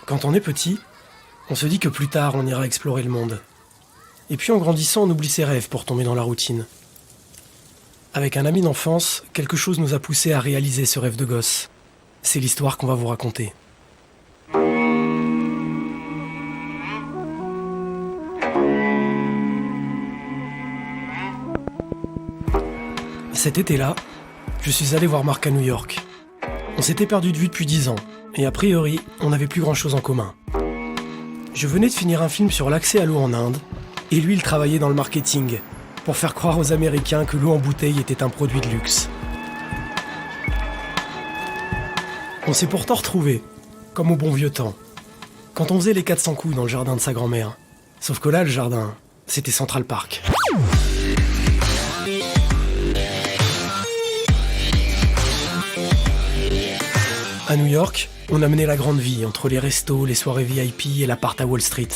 Quand on est petit, on se dit que plus tard on ira explorer le monde. Et puis en grandissant, on oublie ses rêves pour tomber dans la routine. Avec un ami d'enfance, quelque chose nous a poussé à réaliser ce rêve de gosse. C'est l'histoire qu'on va vous raconter. Cet été-là, je suis allé voir Marc à New York. On s'était perdu de vue depuis 10 ans, et a priori, on n'avait plus grand-chose en commun. Je venais de finir un film sur l'accès à l'eau en Inde, et lui, il travaillait dans le marketing, pour faire croire aux Américains que l'eau en bouteille était un produit de luxe. On s'est pourtant retrouvés, comme au bon vieux temps, quand on faisait les 400 coups dans le jardin de sa grand-mère. Sauf que là, le jardin, c'était Central Park. À New York, on a mené la grande vie entre les restos, les soirées VIP et l'appart à Wall Street.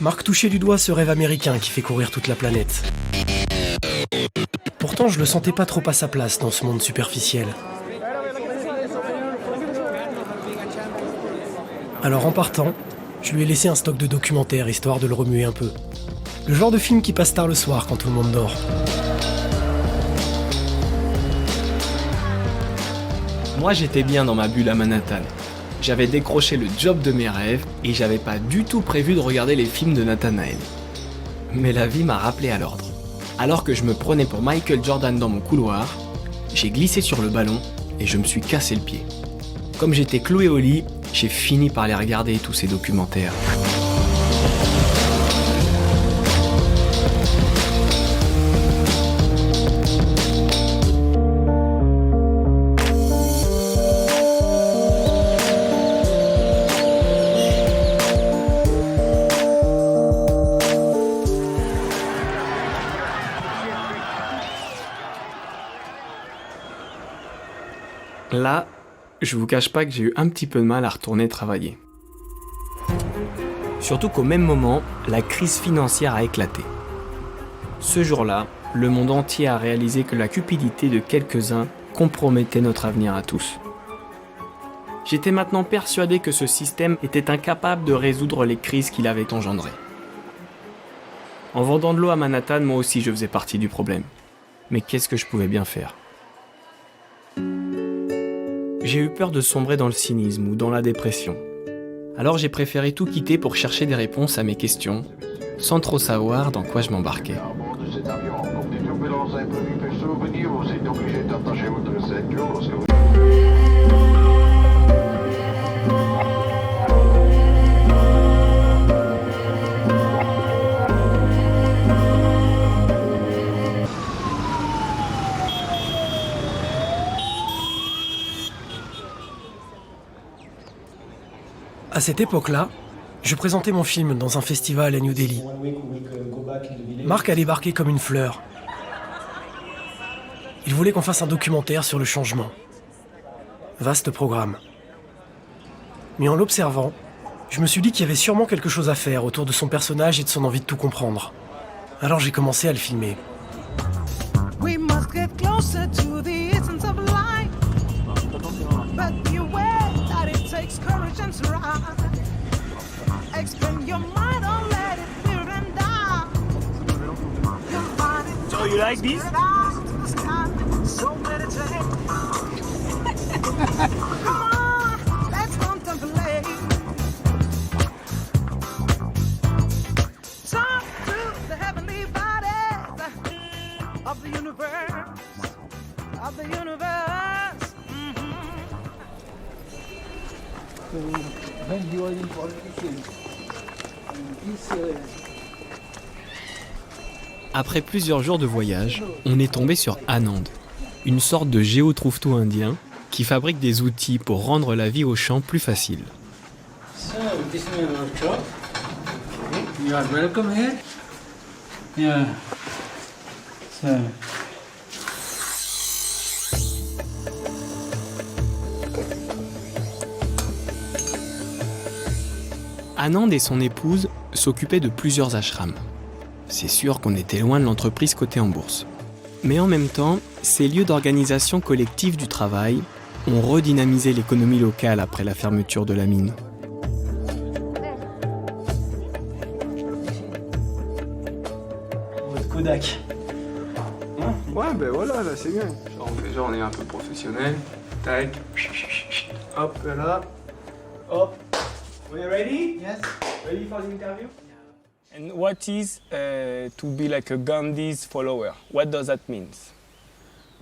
Marc touchait du doigt ce rêve américain qui fait courir toute la planète. Pourtant, je le sentais pas trop à sa place dans ce monde superficiel. Alors en partant, je lui ai laissé un stock de documentaires histoire de le remuer un peu. Le genre de film qui passe tard le soir quand tout le monde dort. Moi, j'étais bien dans ma bulle à Manhattan. J'avais décroché le job de mes rêves et j'avais pas du tout prévu de regarder les films de Nathanael. Mais la vie m'a rappelé à l'ordre. Alors que je me prenais pour Michael Jordan dans mon couloir, j'ai glissé sur le ballon et je me suis cassé le pied. Comme j'étais cloué au lit, j'ai fini par les regarder tous ces documentaires. Là, je vous cache pas que j'ai eu un petit peu de mal à retourner travailler. Surtout qu'au même moment, la crise financière a éclaté. Ce jour-là, le monde entier a réalisé que la cupidité de quelques-uns compromettait notre avenir à tous. J'étais maintenant persuadé que ce système était incapable de résoudre les crises qu'il avait engendrées. En vendant de l'eau à Manhattan, moi aussi je faisais partie du problème. Mais qu'est-ce que je pouvais bien faire ? J'ai eu peur de sombrer dans le cynisme ou dans la dépression. Alors j'ai préféré tout quitter pour chercher des réponses à mes questions, sans trop savoir dans quoi je m'embarquais. À cette époque-là, je présentais mon film dans un festival à New Delhi. Marc a débarqué comme une fleur. Il voulait qu'on fasse un documentaire sur le changement. Vaste programme. Mais en l'observant, je me suis dit qu'il y avait sûrement quelque chose à faire autour de son personnage et de son envie de tout comprendre. Alors j'ai commencé à le filmer. We must get closer to the essence of life. But beware that it takes courage and strive. Expand your mind, don't let it fear and die. You'll find it. So you like this? So meditate. Come on, let's contemplate. Talk to the heavenly bodies of the universe, of the universe. Après plusieurs jours de voyage, on est tombé sur Anand, une sorte de géotrouve-tout indien qui fabrique des outils pour rendre la vie au champ plus facile. So, this is my workshop. You are welcome here. Yeah. So. Anand et son épouse s'occupaient de plusieurs ashrams. C'est sûr qu'on était loin de l'entreprise cotée en bourse. Mais en même temps, ces lieux d'organisation collective du travail ont redynamisé l'économie locale après la fermeture de la mine. Kodak. Ouais, ben voilà, là c'est bien. Genre on est un peu professionnel. Tac. Hop, là. Hop. We ready? Yes. Ready for the interview? And what is to be like a Gandhi's follower? What does that mean?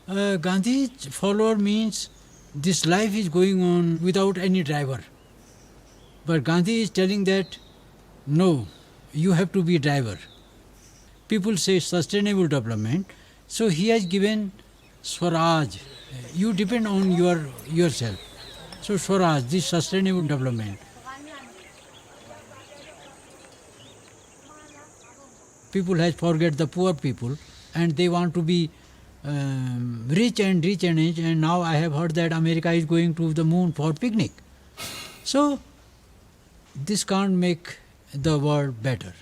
Gandhi's follower means this life is going on without any driver. But Gandhi is telling that, no, you have to be a driver. People say sustainable development, so he has given Swaraj. You depend on yourself. So Swaraj, this sustainable development. People has forget the poor people and they want to be rich and now I have heard that America is going to the moon for picnic. So this can't make the world better.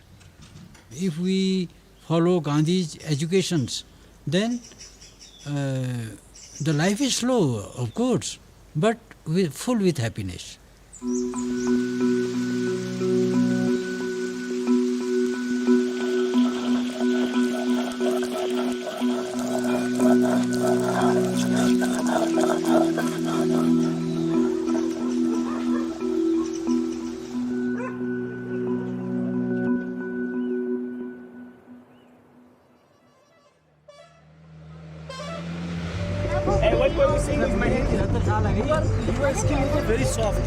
If we follow Gandhi's educations, then the life is slow, of course, but full with happiness. Hey, what were you saying with my hand? You are skin very soft.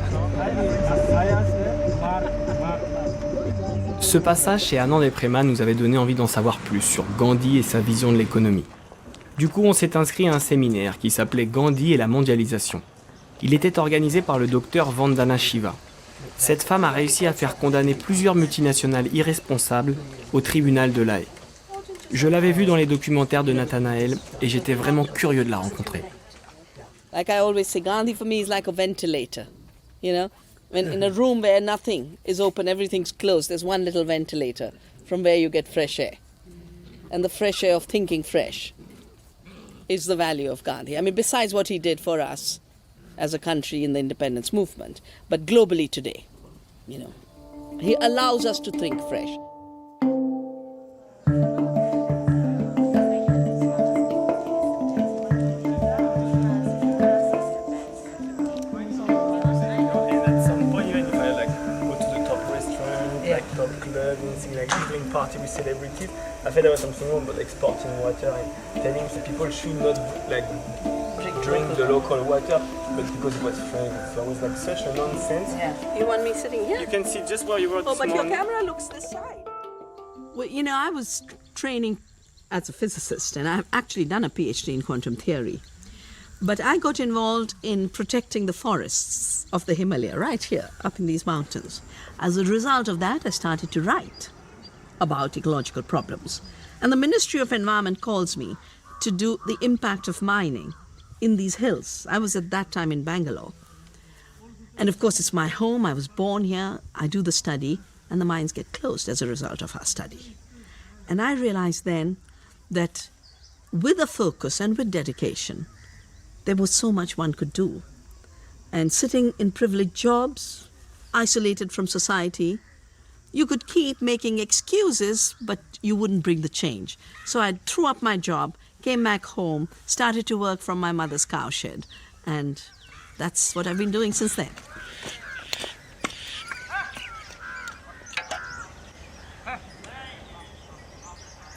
Ce passage chez Anand-et-Préma nous avait donné envie d'en savoir plus sur Gandhi et sa vision de l'économie. Du coup, on s'est inscrit à un séminaire qui s'appelait Gandhi et la mondialisation. Il était organisé par le docteur Vandana Shiva. Cette femme a réussi à faire condamner plusieurs multinationales irresponsables au tribunal de La Haye. Je l'avais vue dans les documentaires de Nathanaël et j'étais vraiment curieux de la rencontrer. Like I always say, Gandhi for me is like a ventilator. You know, when in a room where nothing is open, everything's closed, there's one little ventilator from where you get fresh air. And the fresh air of thinking fresh is the value of Gandhi. I mean, besides what he did for us as a country in the independence movement, but globally today, you know, he allows us to think fresh. Party with celebrities. I felt there was something wrong about exporting water and telling people should not drink the local water, but because it was French, so it was like such a nonsense. Yeah. You want me sitting here? You can see just where you were this but morning. your camera looks this side. Well, you know, I was training as a physicist, and I've actually done a PhD in quantum theory. But I got involved in protecting the forests of the Himalaya, right here, up in these mountains. As a result of that, I started to write about ecological problems. And the Ministry of Environment calls me to do the impact of mining in these hills. I was at that time in Bangalore. And of course, it's my home. I was born here. I do the study, and the mines get closed as a result of our study. And I realized then that with a focus and with dedication, there was so much one could do. And sitting in privileged jobs, isolated from society, you could keep making excuses, but you wouldn't bring the change. So I threw up my job, came back home, started to work from my mother's cowshed, and that's what I've been doing since then.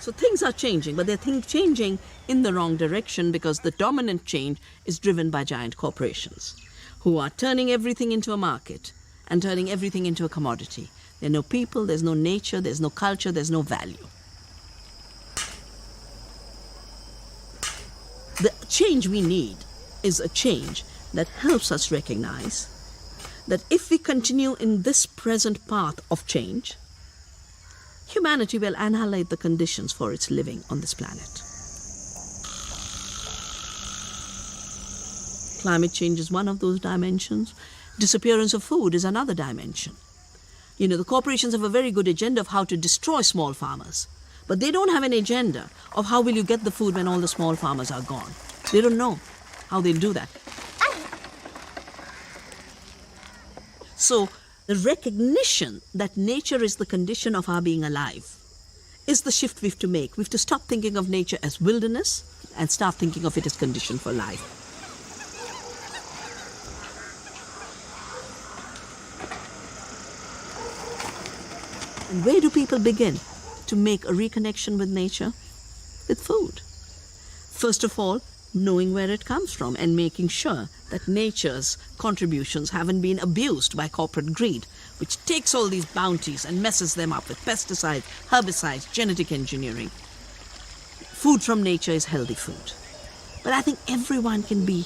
So things are changing, but they're changing in the wrong direction because the dominant change is driven by giant corporations who are turning everything into a market and turning everything into a commodity. There are no people, there's no nature, there's no culture, there's no value. The change we need is a change that helps us recognize that if we continue in this present path of change, humanity will annihilate the conditions for its living on this planet. Climate change is one of those dimensions. Disappearance of food is another dimension. You know, the corporations have a very good agenda of how to destroy small farmers, but they don't have an agenda of how will you get the food when all the small farmers are gone. They don't know how they'll do that. So the recognition that nature is the condition of our being alive is the shift we have to make. We have to stop thinking of nature as wilderness and start thinking of it as condition for life. And where do people begin to make a reconnection with nature? With food. First of all, knowing where it comes from and making sure that nature's contributions haven't been abused by corporate greed, which takes all these bounties and messes them up with pesticides, herbicides, genetic engineering. Food from nature is healthy food. But I think everyone can be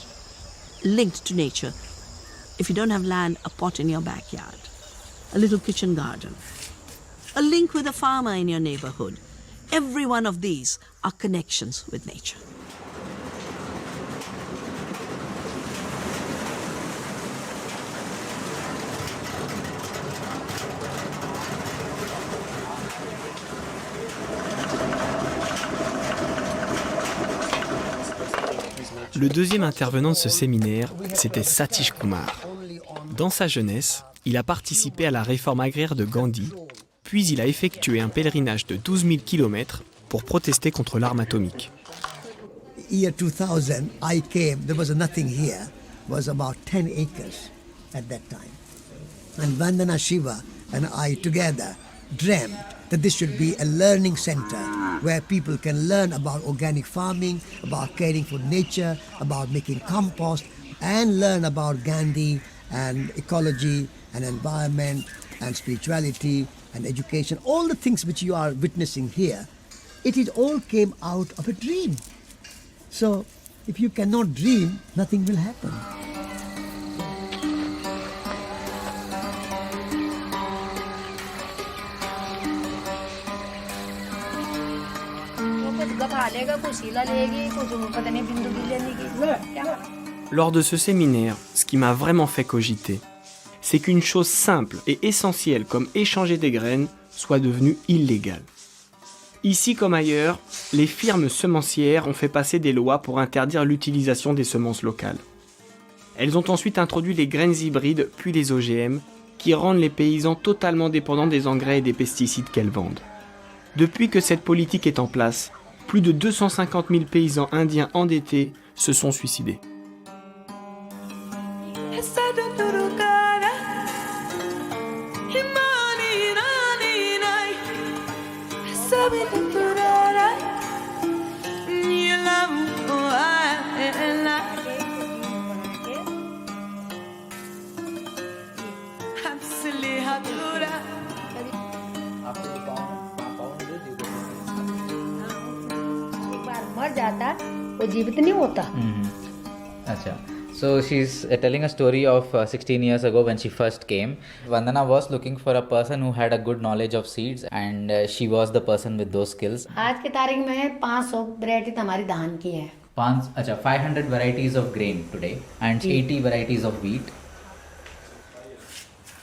linked to nature. If you don't have land, a pot in your backyard, a little kitchen garden, a link with a farmer in your neighborhood. Every one of these are connections with nature. Le deuxième intervenant de ce séminaire, c'était Satish Kumar. Dans sa jeunesse, il a participé à la réforme agraire de Gandhi, puis il a effectué un pèlerinage de 12 000 km pour protester contre l'arme atomique. Year 2000, I came, there was nothing here, it was about 10 acres at that time. And Vandana Shiva and I together dreamt that this should be a learning center where people can learn about organic farming, about caring for nature, about making compost, and learn about Gandhi and ecology and environment and spirituality and education, all the things which you are witnessing here. It all came out of a dream. So if you cannot dream, nothing will happen. Lors de ce séminaire, ce qui m'a vraiment fait cogiter, c'est qu'une chose simple et essentielle comme échanger des graines soit devenue illégale. Ici comme ailleurs, les firmes semencières ont fait passer des lois pour interdire l'utilisation des semences locales. Elles ont ensuite introduit les graines hybrides puis les OGM, qui rendent les paysans totalement dépendants des engrais et des pesticides qu'elles vendent. Depuis que cette politique est en place, plus de 250 000 paysans indiens endettés se sont suicidés. So she's telling a story of 16 years ago when she first came. Vandana was looking for a person who had a good knowledge of seeds, and she was the person with those skills. आज की तारीख में 500 वैरायटी हमारी धान की है. 500 varieties of grain today and 80 varieties of wheat.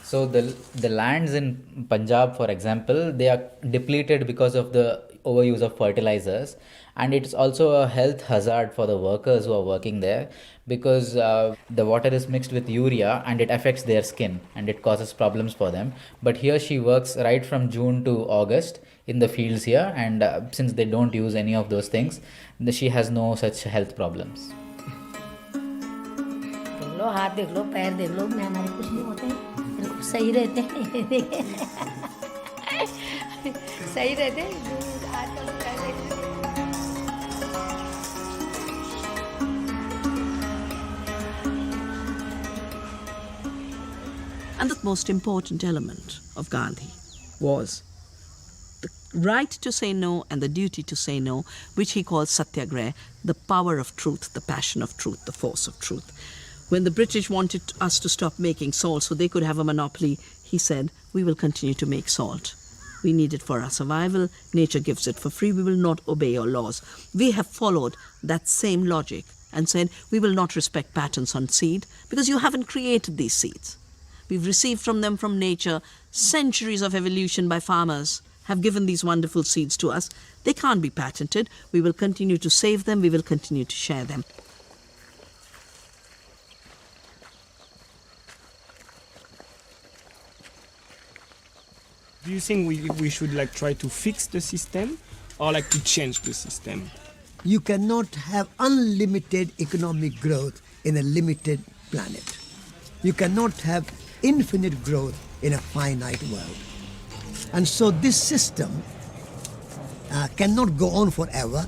So the lands in Punjab, for example, they are depleted because of the overuse of fertilizers, and it's also a health hazard for the workers who are working there, because the water is mixed with urea and it affects their skin and it causes problems for them. But here she works right from June to August in the fields here, and since they don't use any of those things, she has no such health problems. देख लो, हाथ देख लो, पैर देख लो, मैं हमारे कुछ नहीं होते हैं, बिल्कुल सही रहते हैं. सही रहते हैं. And the most important element of Gandhi was the right to say no and the duty to say no, which he called satyagraha, the power of truth, the passion of truth, the force of truth. When the British wanted us to stop making salt so they could have a monopoly, he said, we will continue to make salt. We need it for our survival. Nature gives it for free. We will not obey your laws. We have followed that same logic and said, we will not respect patents on seed because you haven't created these seeds. We've received from them from nature. Centuries of evolution by farmers have given these wonderful seeds to us. They can't be patented. We will continue to save them. We will continue to share them. Do you think we should like try to fix the system or like to change the system? You cannot have unlimited economic growth in a limited planet. You cannot have infinite growth in a finite world. And so this system cannot go on forever.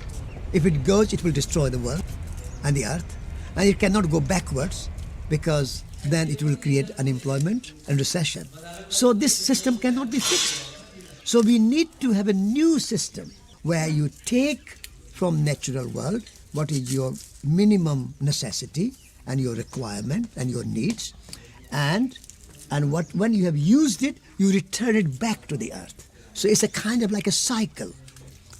If it goes, it will destroy the world and the earth. And it cannot go backwards because then it will create unemployment and recession. So this system cannot be fixed. So we need to have a new system where you take from natural world what is your minimum necessity and your requirement and your needs, and when you have used it, you return it back to the earth. So it's a kind of like a cycle.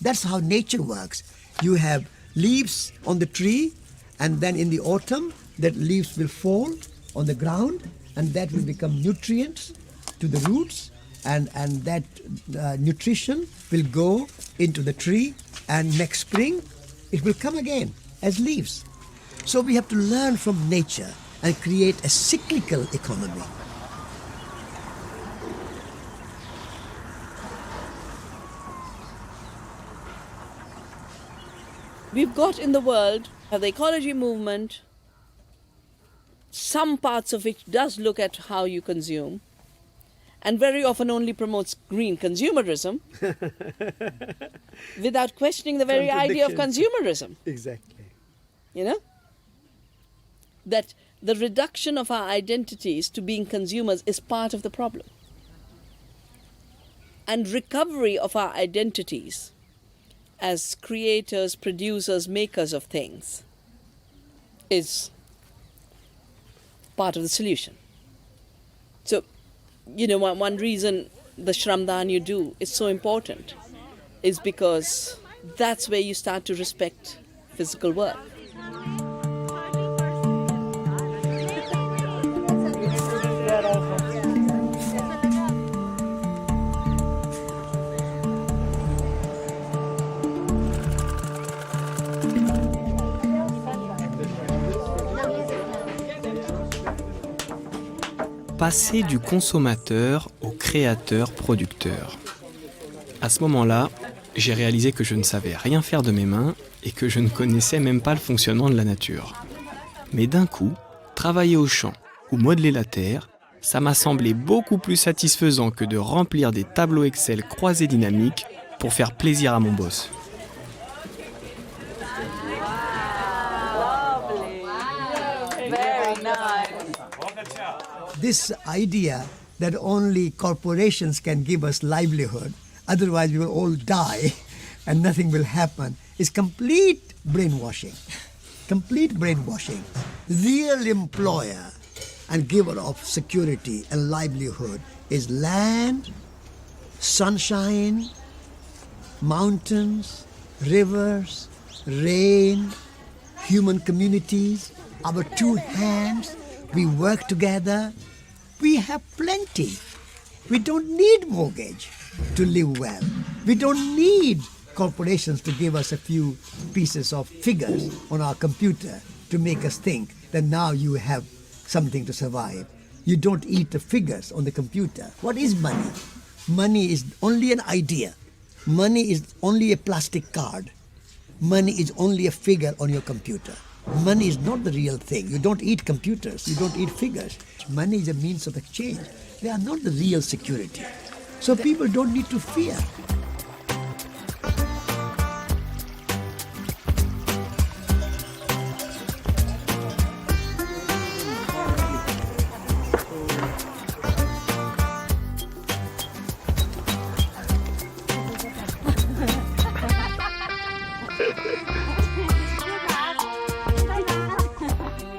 That's how nature works. You have leaves on the tree, and then in the autumn, that leaves will fall on the ground, and that will become nutrients to the roots, and that nutrition will go into the tree, and next spring, it will come again as leaves. So we have to learn from nature and create a cyclical economy. We've got in the world the ecology movement, some parts of which does look at how you consume, and very often only promotes green consumerism without questioning the very idea of consumerism. Exactly. You know? That the reduction of our identities to being consumers is part of the problem. And recovery of our identities as creators, producers, makers of things is part of the solution. So, you know, one reason the Shramdan you do is so important is because that's where you start to respect physical work. Passer du consommateur au créateur-producteur. À ce moment-là, j'ai réalisé que je ne savais rien faire de mes mains et que je ne connaissais même pas le fonctionnement de la nature. Mais d'un coup, travailler au champ ou modeler la terre, ça m'a semblé beaucoup plus satisfaisant que de remplir des tableaux Excel croisés dynamiques pour faire plaisir à mon boss. This idea that only corporations can give us livelihood, otherwise we will all die and nothing will happen, is complete brainwashing. Complete brainwashing. Real employer and giver of security and livelihood is land, sunshine, mountains, rivers, rain, human communities, our two hands. We work together. We have plenty. We don't need mortgage to live well. We don't need corporations to give us a few pieces of figures on our computer to make us think that now you have something to survive. You don't eat the figures on the computer. What is money? Money is only an idea. Money is only a plastic card. Money is only a figure on your computer. Money is not the real thing. You don't eat computers. You don't eat figures. Money is a means of exchange. They are not the real security. So people don't need to fear.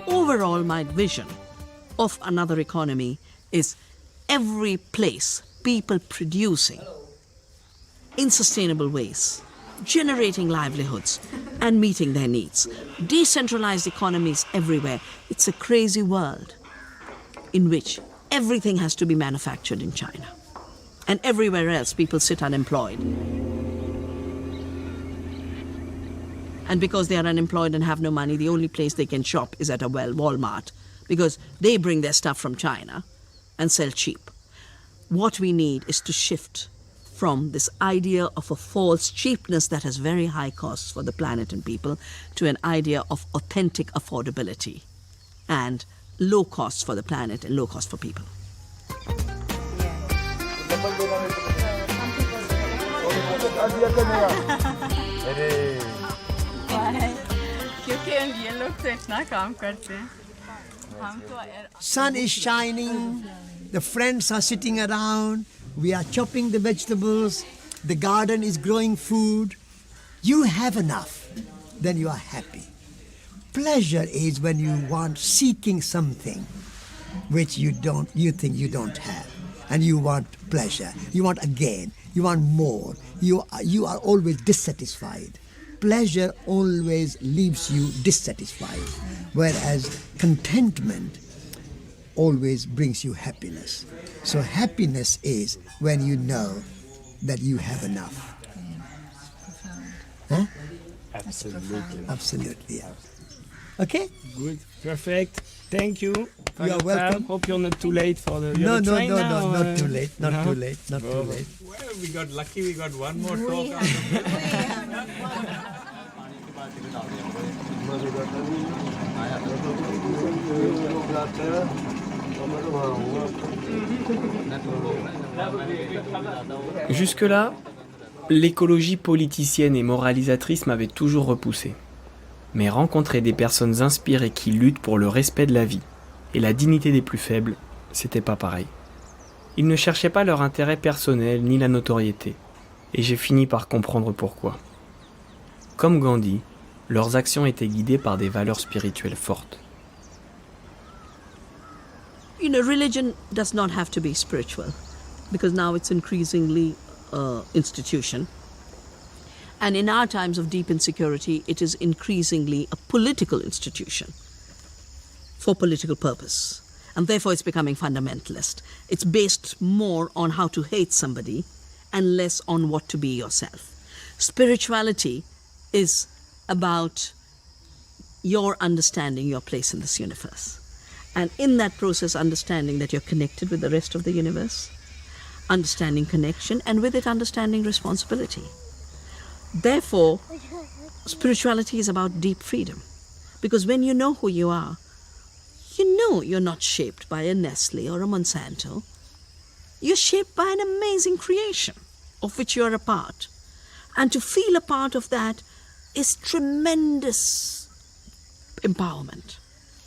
Overall, my vision of another economy is every place, people producing in sustainable ways, generating livelihoods and meeting their needs. Decentralized economies everywhere. It's a crazy world in which everything has to be manufactured in China. And everywhere else, people sit unemployed. And because they are unemployed and have no money, the only place they can shop is at a Walmart, because they bring their stuff from China and sell cheap. What we need is to shift from this idea of a false cheapness that has very high costs for the planet and people to an idea of authentic affordability and low costs for the planet and low cost for people. Sun is shining, the friends are sitting around, we are chopping the vegetables, the garden is growing food. You have enough, then you are happy. Pleasure is when you want seeking something which you think you don't have, and you want pleasure, you want again, you want more, you are always dissatisfied. Pleasure always leaves you dissatisfied, whereas contentment always brings you happiness. So happiness is when you know that you have enough. Huh? Absolutely, yeah. Okay? Good, perfect. Thank you. You are welcome. Hope you're not too late for the No, train now. not too late, not No? too late, not too late. Well, we got lucky, we got one more talk out of it. Jusque-là, l'écologie politicienne et moralisatrice m'avait toujours repoussé. Mais rencontrer des personnes inspirées qui luttent pour le respect de la vie et la dignité des plus faibles, c'était pas pareil. Ils ne cherchaient pas leur intérêt personnel ni la notoriété, et j'ai fini par comprendre pourquoi. Comme Gandhi, leurs actions étaient guidées par des valeurs spirituelles fortes. You know, religion does not have to be spiritual, because now it's increasingly institution. And in our times of deep insecurity, it is increasingly a political institution for political purpose. And therefore it's becoming fundamentalist. It's based more on how to hate somebody and less on what to be yourself. Spirituality is about your understanding your place in this universe. And in that process, understanding that you're connected with the rest of the universe, understanding connection, and with it understanding responsibility. Therefore, spirituality is about deep freedom. Because when you know who you are, you know you're not shaped by a Nestle or a Monsanto. You're shaped by an amazing creation of which you're a part. And to feel a part of that is tremendous empowerment.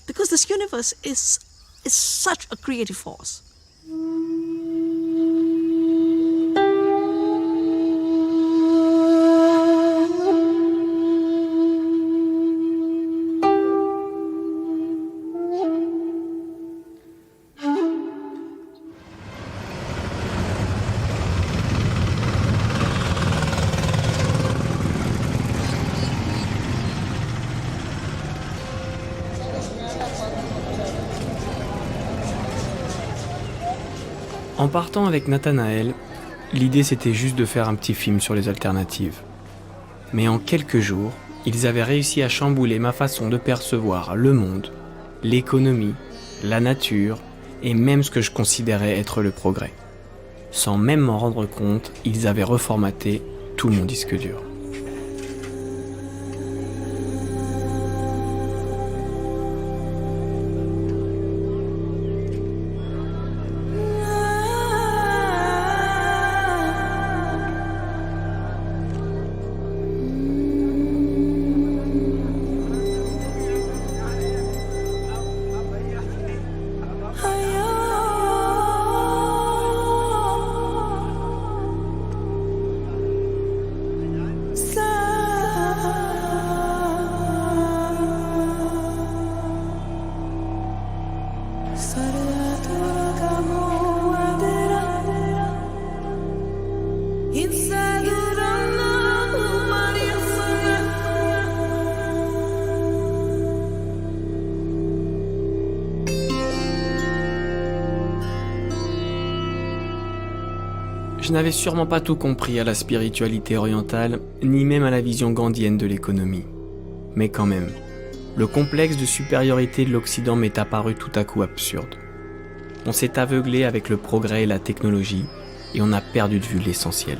Because this universe is such a creative force. En partant avec Nathanaël, l'idée c'était juste de faire un petit film sur les alternatives. Mais en quelques jours, ils avaient réussi à chambouler ma façon de percevoir le monde, l'économie, la nature et même ce que je considérais être le progrès. Sans même m'en rendre compte, ils avaient reformaté tout mon disque dur. Je n'avais sûrement pas tout compris à la spiritualité orientale, ni même à la vision gandhienne de l'économie. Mais quand même, le complexe de supériorité de l'Occident m'est apparu tout à coup absurde. On s'est aveuglé avec le progrès et la technologie, et on a perdu de vue l'essentiel.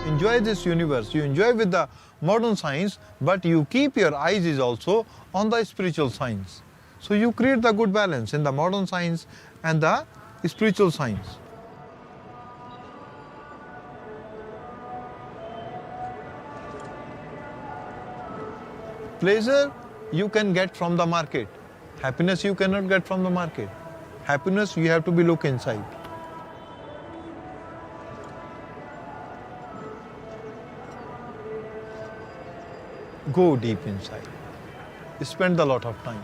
Enjoy this universe. You enjoy with the modern science, but you keep your eyes is also on the spiritual science. So you create the good balance in the modern science and the spiritual science. Pleasure you can get from the market. Happiness you cannot get from the market. Happiness you have to be look inside. Go deep inside. Spend a lot of time.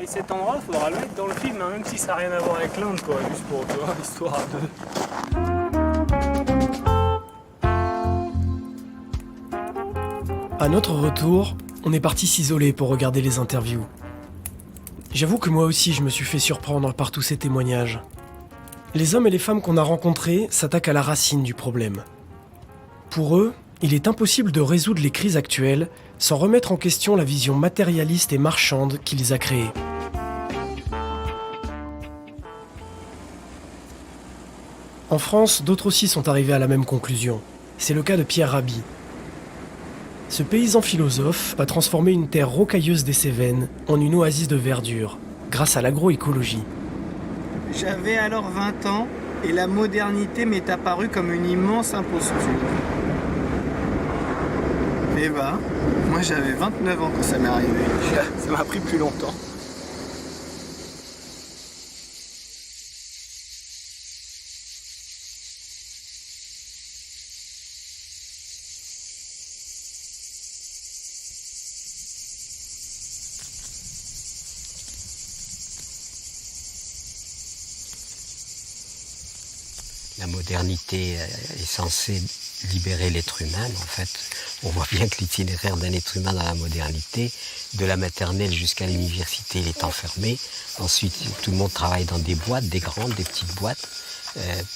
Et cet endroit, il faudra le mettre dans le film, hein, même si ça n'a rien à voir avec l'Inde, quoi, juste pour toi, histoire de... À notre retour, on est parti s'isoler pour regarder les interviews. J'avoue que moi aussi je me suis fait surprendre par tous ces témoignages. Les hommes et les femmes qu'on a rencontrés s'attaquent à la racine du problème. Pour eux, il est impossible de résoudre les crises actuelles sans remettre en question la vision matérialiste et marchande qui les a créées. En France, d'autres aussi sont arrivés à la même conclusion. C'est le cas de Pierre Rabhi. Ce paysan philosophe a transformé une terre rocailleuse des Cévennes en une oasis de verdure, grâce à l'agroécologie. J'avais alors 20 ans et la modernité m'est apparue comme une immense imposture. Eh ben, moi j'avais 29 ans quand ça m'est arrivé. Ça m'a pris plus longtemps. La modernité est censée libérer l'être humain, mais en fait, on voit bien que l'itinéraire d'un être humain dans la modernité, de la maternelle jusqu'à l'université, il est enfermé. Ensuite, tout le monde travaille dans des boîtes, des grandes, des petites boîtes.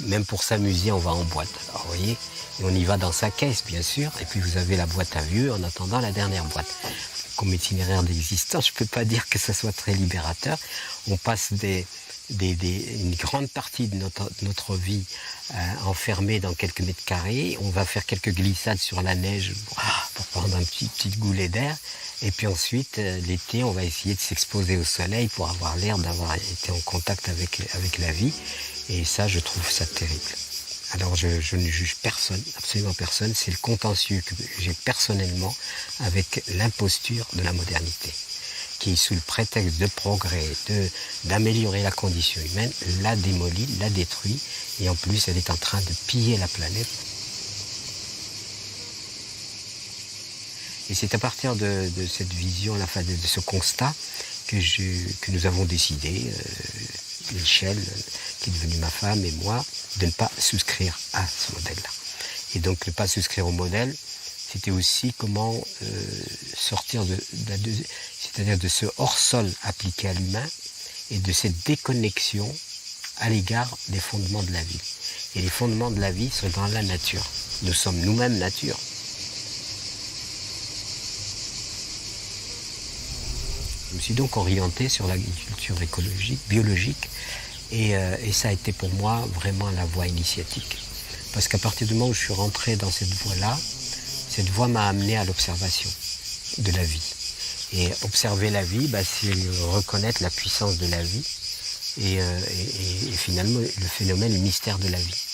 Même pour s'amuser, on va en boîte. Alors, vous voyez, et on y va dans sa caisse, bien sûr. Et puis, vous avez la boîte à vieux en attendant la dernière boîte. Comme itinéraire d'existence, je ne peux pas dire que ça soit très libérateur. On passe une grande partie de notre vie enfermée dans quelques mètres carrés. On va faire quelques glissades sur la neige pour prendre un petit goulet d'air. Et puis ensuite, l'été, on va essayer de s'exposer au soleil pour avoir l'air d'avoir été en contact avec la vie. Et ça, je trouve ça terrible. Alors je ne juge personne, absolument personne. C'est le contentieux que j'ai personnellement avec l'imposture de la modernité, qui, sous le prétexte de progrès, d'améliorer la condition humaine, la démolit, la détruit, et en plus elle est en train de piller la planète. Et c'est à partir de cette vision, de ce constat, que nous avons décidé, Michel, qui est devenue ma femme, et moi, de ne pas souscrire à ce modèle-là. Et donc ne pas souscrire au modèle, c'était aussi comment sortir c'est-à-dire de ce hors-sol appliqué à l'humain et de cette déconnexion à l'égard des fondements de la vie. Et les fondements de la vie sont dans la nature. Nous sommes nous-mêmes nature. Je me suis donc orienté sur l'agriculture écologique, biologique, et ça a été pour moi vraiment la voie initiatique. Parce qu'à partir du moment où je suis rentré dans cette voie-là, cette voie m'a amené à l'observation de la vie. Et observer la vie, c'est reconnaître la puissance de la vie et finalement le phénomène, le mystère de la vie.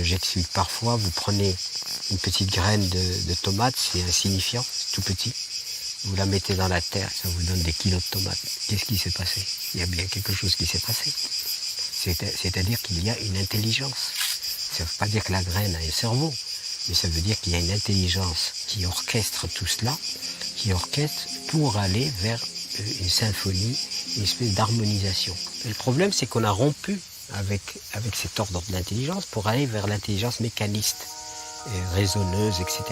J'explique parfois, vous prenez une petite graine de tomate, c'est insignifiant, c'est tout petit. vous la mettez dans la terre, ça vous donne des kilos de tomates. Qu'est-ce qui s'est passé? Il y a bien quelque chose qui s'est passé. C'est-à-dire qu'il y a une intelligence. Ça ne veut pas dire que la graine a un cerveau, mais ça veut dire qu'il y a une intelligence qui orchestre tout cela, qui orchestre pour aller vers une symphonie, une espèce d'harmonisation. Et le problème, c'est qu'on a rompu avec cet ordre de l'intelligence pour aller vers l'intelligence mécaniste, raisonneuse, etc.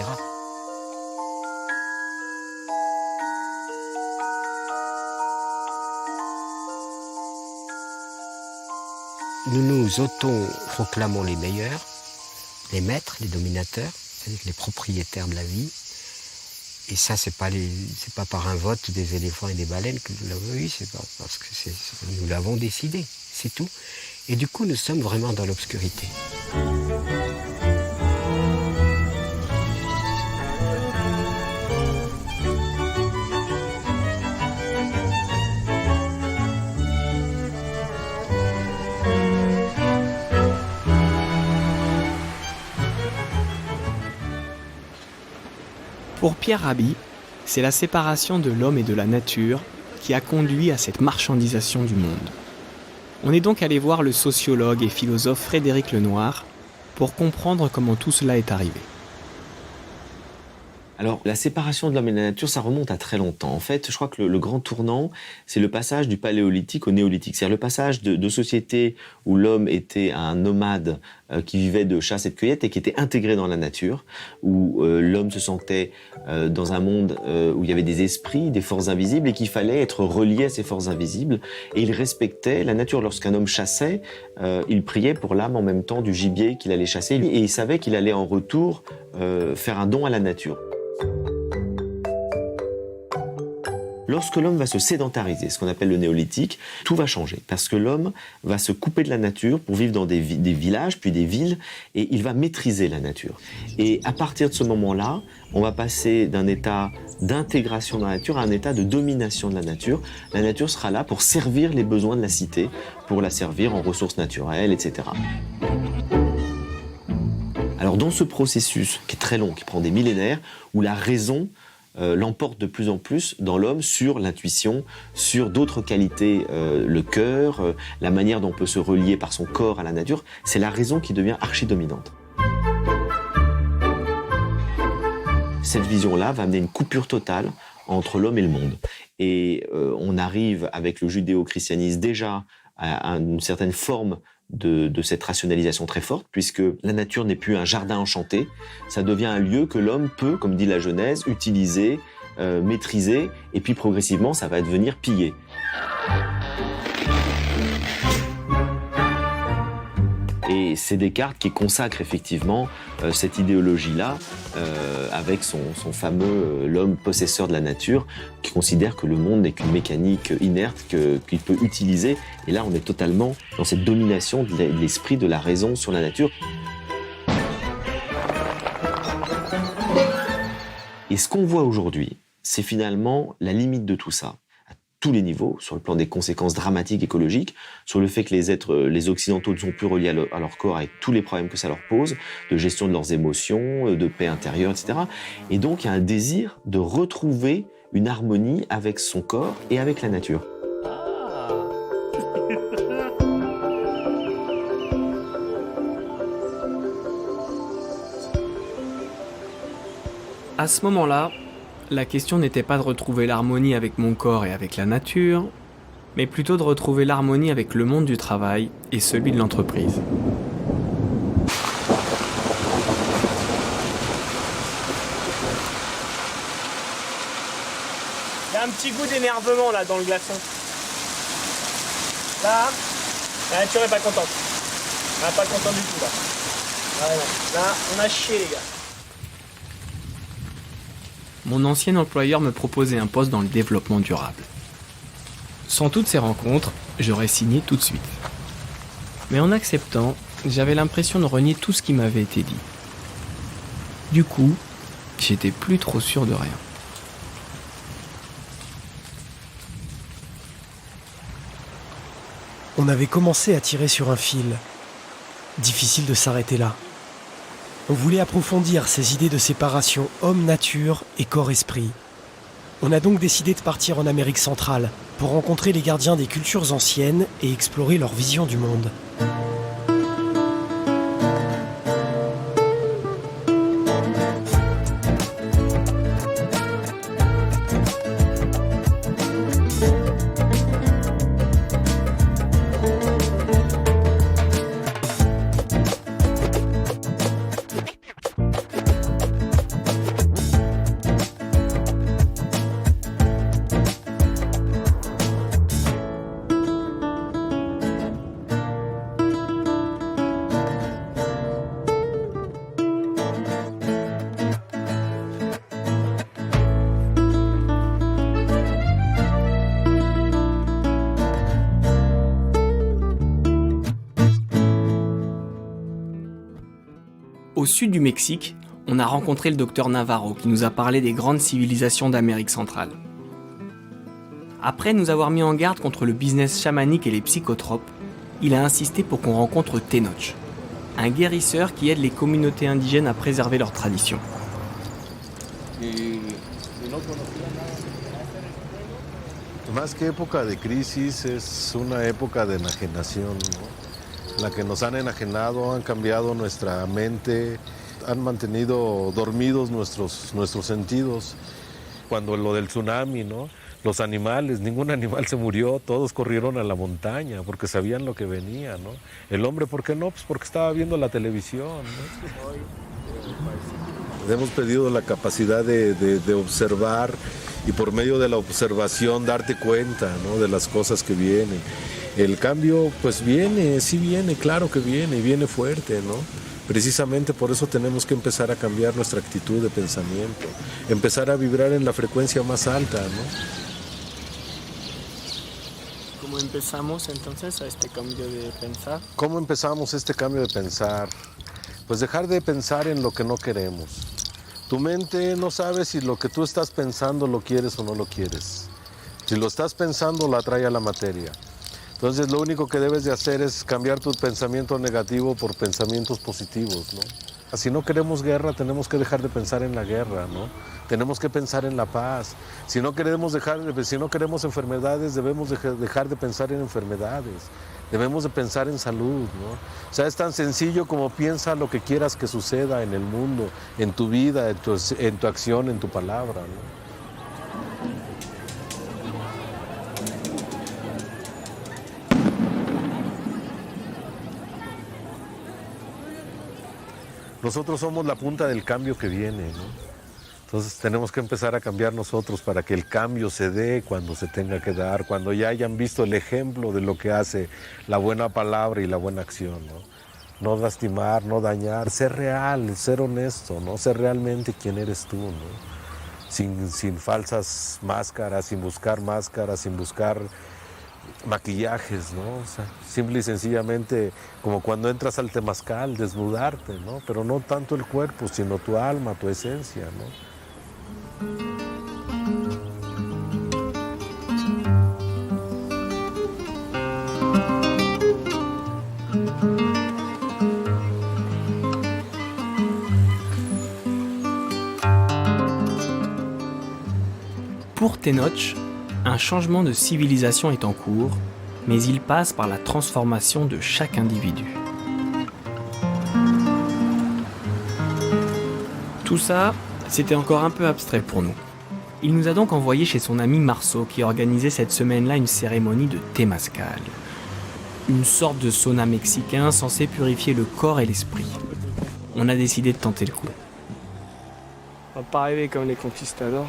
Nous nous auto-proclamons les meilleurs, les maîtres, les dominateurs, c'est-à-dire les propriétaires de la vie. Et ça, c'est pas par un vote des éléphants et des baleines que nous l'avons eu, c'est pas parce que nous l'avons décidé, c'est tout. Et du coup, nous sommes vraiment dans l'obscurité. Pour Pierre Rabhi, c'est la séparation de l'homme et de la nature qui a conduit à cette marchandisation du monde. On est donc allé voir le sociologue et philosophe Frédéric Lenoir pour comprendre comment tout cela est arrivé. Alors, la séparation de l'homme et de la nature, ça remonte à très longtemps. En fait, je crois que le grand tournant, c'est le passage du paléolithique au néolithique. C'est-à-dire le passage de sociétés où l'homme était un nomade qui vivait de chasse et de cueillette et qui était intégré dans la nature, où l'homme se sentait dans un monde où il y avait des esprits, des forces invisibles, et qu'il fallait être relié à ces forces invisibles. Et il respectait la nature. Lorsqu'un homme chassait, il priait pour l'âme en même temps du gibier qu'il allait chasser, et il savait qu'il allait en retour faire un don à la nature. Lorsque l'homme va se sédentariser, ce qu'on appelle le néolithique, tout va changer. Parce que l'homme va se couper de la nature pour vivre dans des villages, puis des villes, et il va maîtriser la nature. Et à partir de ce moment-là, on va passer d'un état d'intégration dans la nature à un état de domination de la nature. La nature sera là pour servir les besoins de la cité, pour la servir en ressources naturelles, etc. Alors dans ce processus, qui est très long, qui prend des millénaires, où la raison l'emporte de plus en plus dans l'homme sur l'intuition, sur d'autres qualités, le cœur, la manière dont on peut se relier par son corps à la nature, c'est la raison qui devient archi-dominante. Cette vision-là va amener une coupure totale entre l'homme et le monde. Et on arrive avec le judéo-christianisme déjà à une certaine forme de cette rationalisation très forte, puisque la nature n'est plus un jardin enchanté, ça devient un lieu que l'homme peut, comme dit la Genèse, utiliser, maîtriser, et puis progressivement ça va devenir pillé. Et c'est Descartes qui consacre effectivement cette idéologie-là avec son fameux l'homme possesseur de la nature, qui considère que le monde n'est qu'une mécanique inerte qu'il peut utiliser. Et là, on est totalement dans cette domination de l'esprit, de la raison sur la nature. Et ce qu'on voit aujourd'hui, c'est finalement la limite de tout ça. Tous les niveaux, sur le plan des conséquences dramatiques écologiques, sur le fait que les Occidentaux ne sont plus reliés à leur corps avec tous les problèmes que ça leur pose, de gestion de leurs émotions, de paix intérieure, etc. Et donc, il y a un désir de retrouver une harmonie avec son corps et avec la nature. À ce moment-là, la question n'était pas de retrouver l'harmonie avec mon corps et avec la nature, mais plutôt de retrouver l'harmonie avec le monde du travail et celui de l'entreprise. Il y a un petit goût d'énervement là dans le glaçon. Là, la nature est pas contente. Elle est pas contente du tout là. Ouais, non. Là, on a chié les gars. Mon ancien employeur me proposait un poste dans le développement durable. Sans toutes ces rencontres, j'aurais signé tout de suite. Mais en acceptant, j'avais l'impression de renier tout ce qui m'avait été dit. Du coup, j'étais plus trop sûr de rien. On avait commencé à tirer sur un fil. Difficile de s'arrêter là. On voulait approfondir ces idées de séparation homme-nature et corps-esprit. On a donc décidé de partir en Amérique centrale pour rencontrer les gardiens des cultures anciennes et explorer leur vision du monde. Au sud du Mexique, on a rencontré le docteur Navarro qui nous a parlé des grandes civilisations d'Amérique centrale. Après nous avoir mis en garde contre le business chamanique et les psychotropes, il a insisté pour qu'on rencontre Tenoch, un guérisseur qui aide les communautés indigènes à préserver leurs traditions. Más que época de crisis, es una época de enajenación, ¿no? La que nos han enajenado, han cambiado nuestra mente, han mantenido dormidos nuestros sentidos. Cuando lo del tsunami, ¿no? Los animales, ningún animal se murió, todos corrieron a la montaña porque sabían lo que venía, ¿no? El hombre, ¿por qué no? Pues porque estaba viendo la televisión, ¿no? Hemos pedido la capacidad de observar y por medio de la observación darte cuenta, ¿no? De las cosas que vienen. El cambio pues viene, sí viene, claro que viene y viene fuerte, ¿no? Precisamente por eso tenemos que empezar a cambiar nuestra actitud de pensamiento, empezar a vibrar en la frecuencia más alta, ¿no? ¿Cómo empezamos entonces a este cambio de pensar? ¿Cómo empezamos este cambio de pensar? Pues dejar de pensar en lo que no queremos. Tu mente no sabe si lo que tú estás pensando lo quieres o no lo quieres. Si lo estás pensando, lo atrae a la materia. Entonces lo único que debes de hacer es cambiar tu pensamiento negativo por pensamientos positivos, ¿no? Si no queremos guerra, tenemos que dejar de pensar en la guerra, ¿no? Tenemos que pensar en la paz. Si no queremos enfermedades, debemos dejar de pensar en enfermedades. Debemos de pensar en salud, ¿no? O sea, es tan sencillo como piensa lo que quieras que suceda en el mundo, en tu vida, en tu acción, en tu palabra, ¿no? Nosotros somos la punta del cambio que viene, ¿no? Entonces tenemos que empezar a cambiar nosotros para que el cambio se dé cuando se tenga que dar, cuando ya hayan visto el ejemplo de lo que hace la buena palabra y la buena acción, ¿no? No lastimar, no dañar, ser real, ser honesto, ¿no? Ser realmente quien eres tú, ¿no? Sin falsas máscaras, sin buscar maquillajes, ¿no? O sea, simple y sencillamente como cuando entras al temazcal, desnudarte, ¿no? Pero no tanto el cuerpo, sino tu alma, tu esencia, ¿no? Pour Tenoch, un changement de civilisation est en cours, mais il passe par la transformation de chaque individu. Tout ça, c'était encore un peu abstrait pour nous. Il nous a donc envoyé chez son ami Marceau qui organisait cette semaine-là une cérémonie de Temazcal. Une sorte de sauna mexicain censé purifier le corps et l'esprit. On a décidé de tenter le coup. On va pas arriver comme les conquistadors.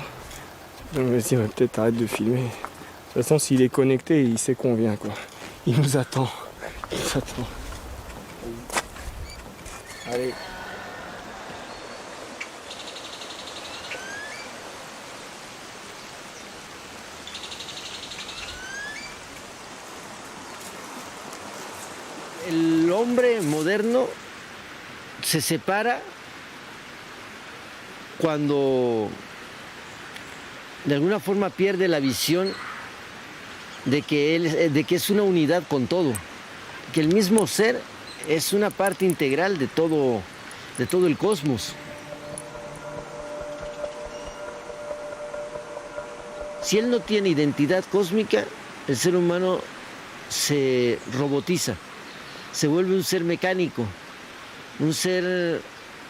Donc vas-y, on va peut-être arrêter de filmer. De toute façon, s'il est connecté, il sait qu'on vient, quoi. Il nous attend. Il nous attend. Allez. El hombre moderno se separa cuando de alguna forma pierde la visión de que es una unidad con todo, que el mismo ser es una parte integral de todo el cosmos. Si él no tiene identidad cósmica, el ser humano se robotiza, se vuelve un ser mecánico, un ser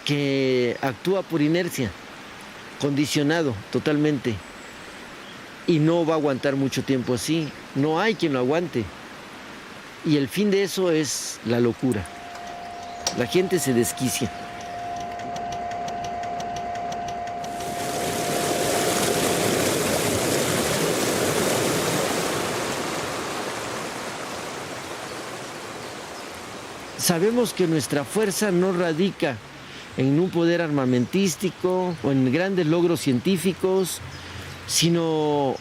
que actúa por inercia, condicionado totalmente, y no va a aguantar mucho tiempo así. No hay quien lo aguante. Y el fin de eso es la locura. La gente se desquicia. Sabemos que nuestra fuerza no radica en un poder armamentístico o en grandes logros científicos, sino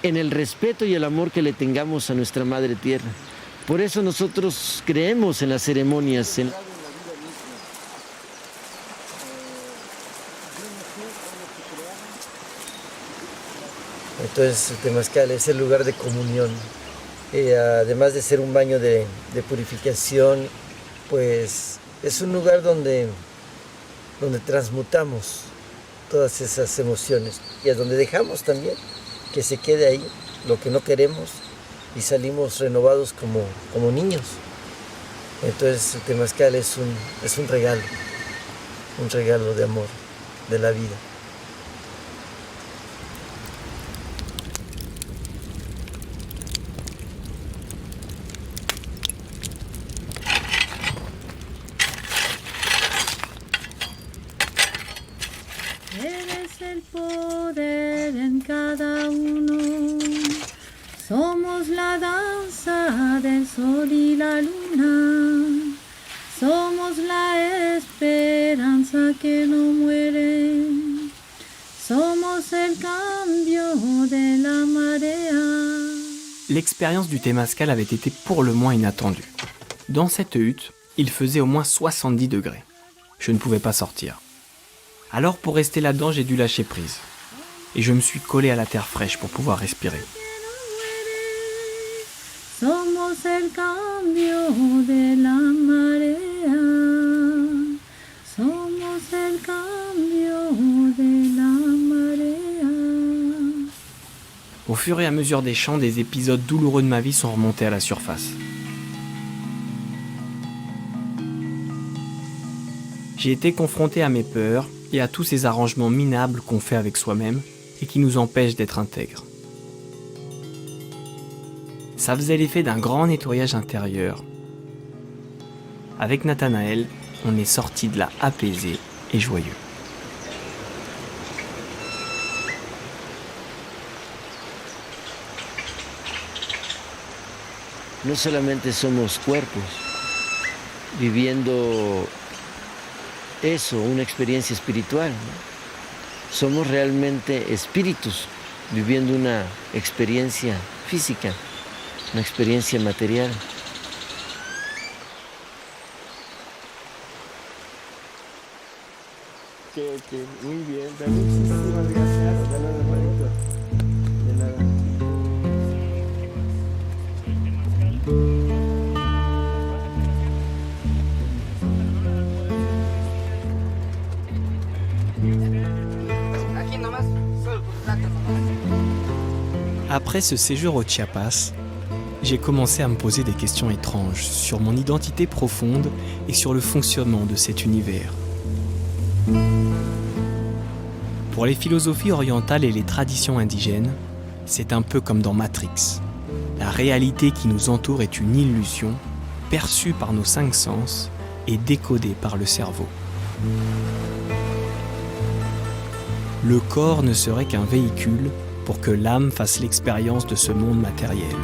en el respeto y el amor que le tengamos a nuestra Madre Tierra. Por eso nosotros creemos en las ceremonias. Entonces el temazcal es el lugar de comunión. Además de ser un baño de purificación, pues es un lugar donde transmutamos todas esas emociones y es donde dejamos también que se quede ahí lo que no queremos y salimos renovados como niños. Entonces el temazcal es un regalo de amor, de la vida. Eres el poder en cada uno, somos la danza del sol y la luna, somos la esperanza que no muere, somos el cambio de la marea. L'expérience du Temazcal avait été pour le moins inattendue. Dans cette hutte, il faisait au moins 70 degrés. Je ne pouvais pas sortir. Alors pour rester là-dedans, j'ai dû lâcher prise. Et je me suis collé à la terre fraîche pour pouvoir respirer. Somos el cambio de la marea, somos el cambio de la marea. Au fur et à mesure des chants, des épisodes douloureux de ma vie sont remontés à la surface. J'ai été confronté à mes peurs et à tous ces arrangements minables qu'on fait avec soi-même et qui nous empêchent d'être intègres. Ça faisait l'effet d'un grand nettoyage intérieur. Avec Nathanaël, on est sorti de là apaisé et joyeux. No solamente somos cuerpos, viviendo eso, una experiencia espiritual, ¿no? Somos realmente espíritus, viviendo una experiencia física, una experiencia material. Que muy bien, muchísimas gracias. De nada, hermanito. De nada. Après ce séjour au Chiapas, j'ai commencé à me poser des questions étranges sur mon identité profonde et sur le fonctionnement de cet univers. Pour les philosophies orientales et les traditions indigènes, c'est un peu comme dans Matrix. La réalité qui nous entoure est une illusion, perçue par nos 5 sens et décodée par le cerveau. Le corps ne serait qu'un véhicule pour que l'âme fasse l'expérience de ce monde matériel.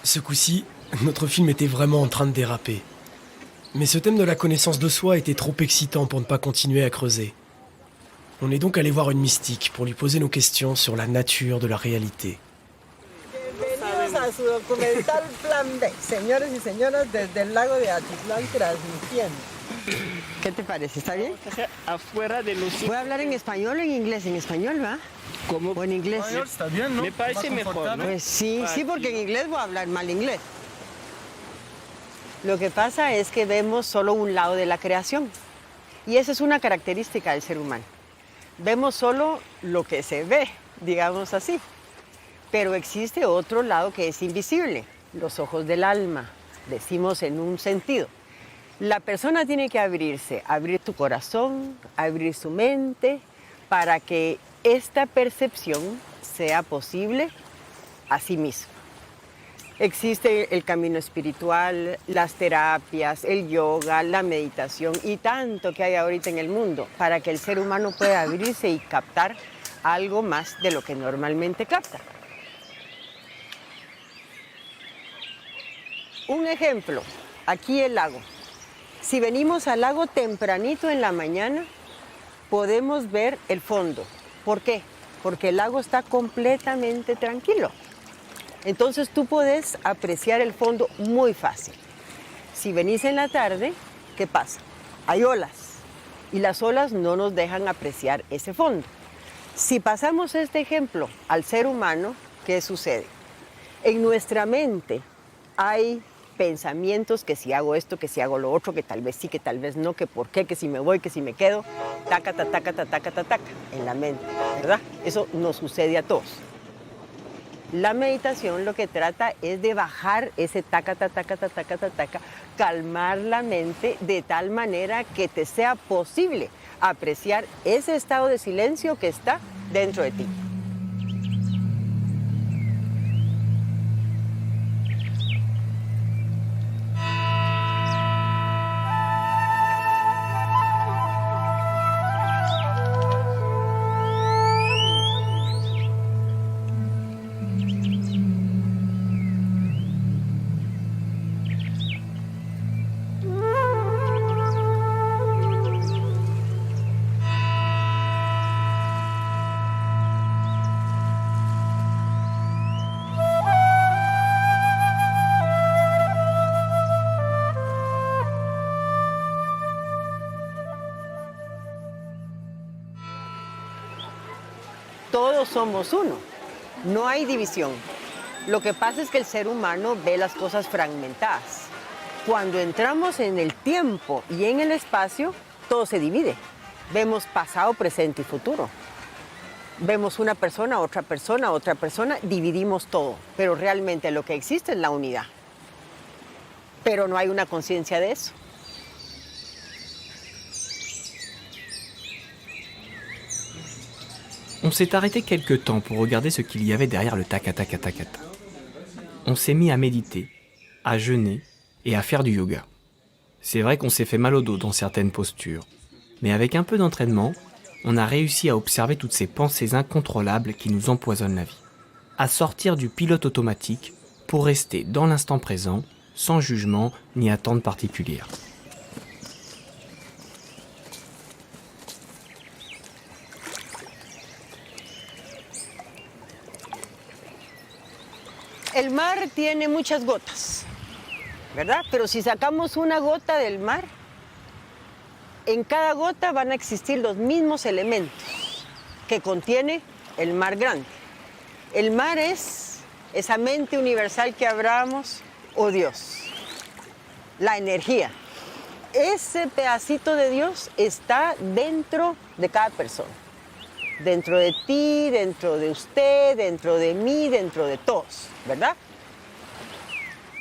Ce coup-ci, notre film était vraiment en train de déraper. Mais ce thème de la connaissance de soi était trop excitant pour ne pas continuer à creuser. On est donc allé voir une mystique pour lui poser nos questions sur la nature de la réalité. Bienvenidos a su documental Plan B, señores y señoras, desde el lago de Atitlán transmitiendo. ¿Qué te parece? ¿Está bien? Afuera de los... ¿Voy a hablar en español o en inglés? En español, ¿va? ¿Cómo? ¿O en inglés? Está bien, ¿no? Me parece mejor, ¿no? Pues sí, sí, porque en inglés voy a hablar mal inglés. Lo que pasa es que vemos solo un lado de la creación. Y esa es una característica del ser humano. Vemos solo lo que se ve, digamos así. Pero existe otro lado que es invisible, los ojos del alma, decimos en un sentido. La persona tiene que abrirse, abrir tu corazón, abrir su mente, para que esta percepción sea posible a sí misma. Existe el camino espiritual, las terapias, el yoga, la meditación y tanto que hay ahorita en el mundo para que el ser humano pueda abrirse y captar algo más de lo que normalmente capta. Un ejemplo, aquí el lago. Si venimos al lago tempranito en la mañana, podemos ver el fondo. ¿Por qué? Porque el lago está completamente tranquilo. Entonces tú puedes apreciar el fondo muy fácil. Si venís en la tarde, ¿qué pasa? Hay olas y las olas no nos dejan apreciar ese fondo. Si pasamos este ejemplo al ser humano, ¿qué sucede? En nuestra mente hay pensamientos que si hago esto, que si hago lo otro, que tal vez sí, que tal vez no, que por qué, que si me voy, que si me quedo, taca, taca, taca, taca, taca, en la mente, ¿verdad? Eso nos sucede a todos. La meditación lo que trata es de bajar ese taca, taca, taca, taca, taca, calmar la mente de tal manera que te sea posible apreciar ese estado de silencio que está dentro de ti. Todos somos uno, no hay división. Lo que pasa es que el ser humano ve las cosas fragmentadas. Cuando entramos en el tiempo y en el espacio, todo se divide. Vemos pasado, presente y futuro. Vemos una persona, otra persona, dividimos todo. Pero realmente lo que existe es la unidad. Pero no hay una conciencia de eso. On s'est arrêté quelque temps pour regarder ce qu'il y avait derrière le taka-taka-taka-ta. On s'est mis à méditer, à jeûner et à faire du yoga. C'est vrai qu'on s'est fait mal au dos dans certaines postures, mais avec un peu d'entraînement, on a réussi à observer toutes ces pensées incontrôlables qui nous empoisonnent la vie, à sortir du pilote automatique pour rester dans l'instant présent, sans jugement ni attente particulière. El mar tiene muchas gotas, ¿verdad? Pero si sacamos una gota del mar, en cada gota van a existir los mismos elementos que contiene el mar grande. El mar es esa mente universal que hablábamos, o Dios, la energía. Ese pedacito de Dios está dentro de cada persona. Dentro de ti, dentro de usted, dentro de mí, dentro de todos, ¿verdad?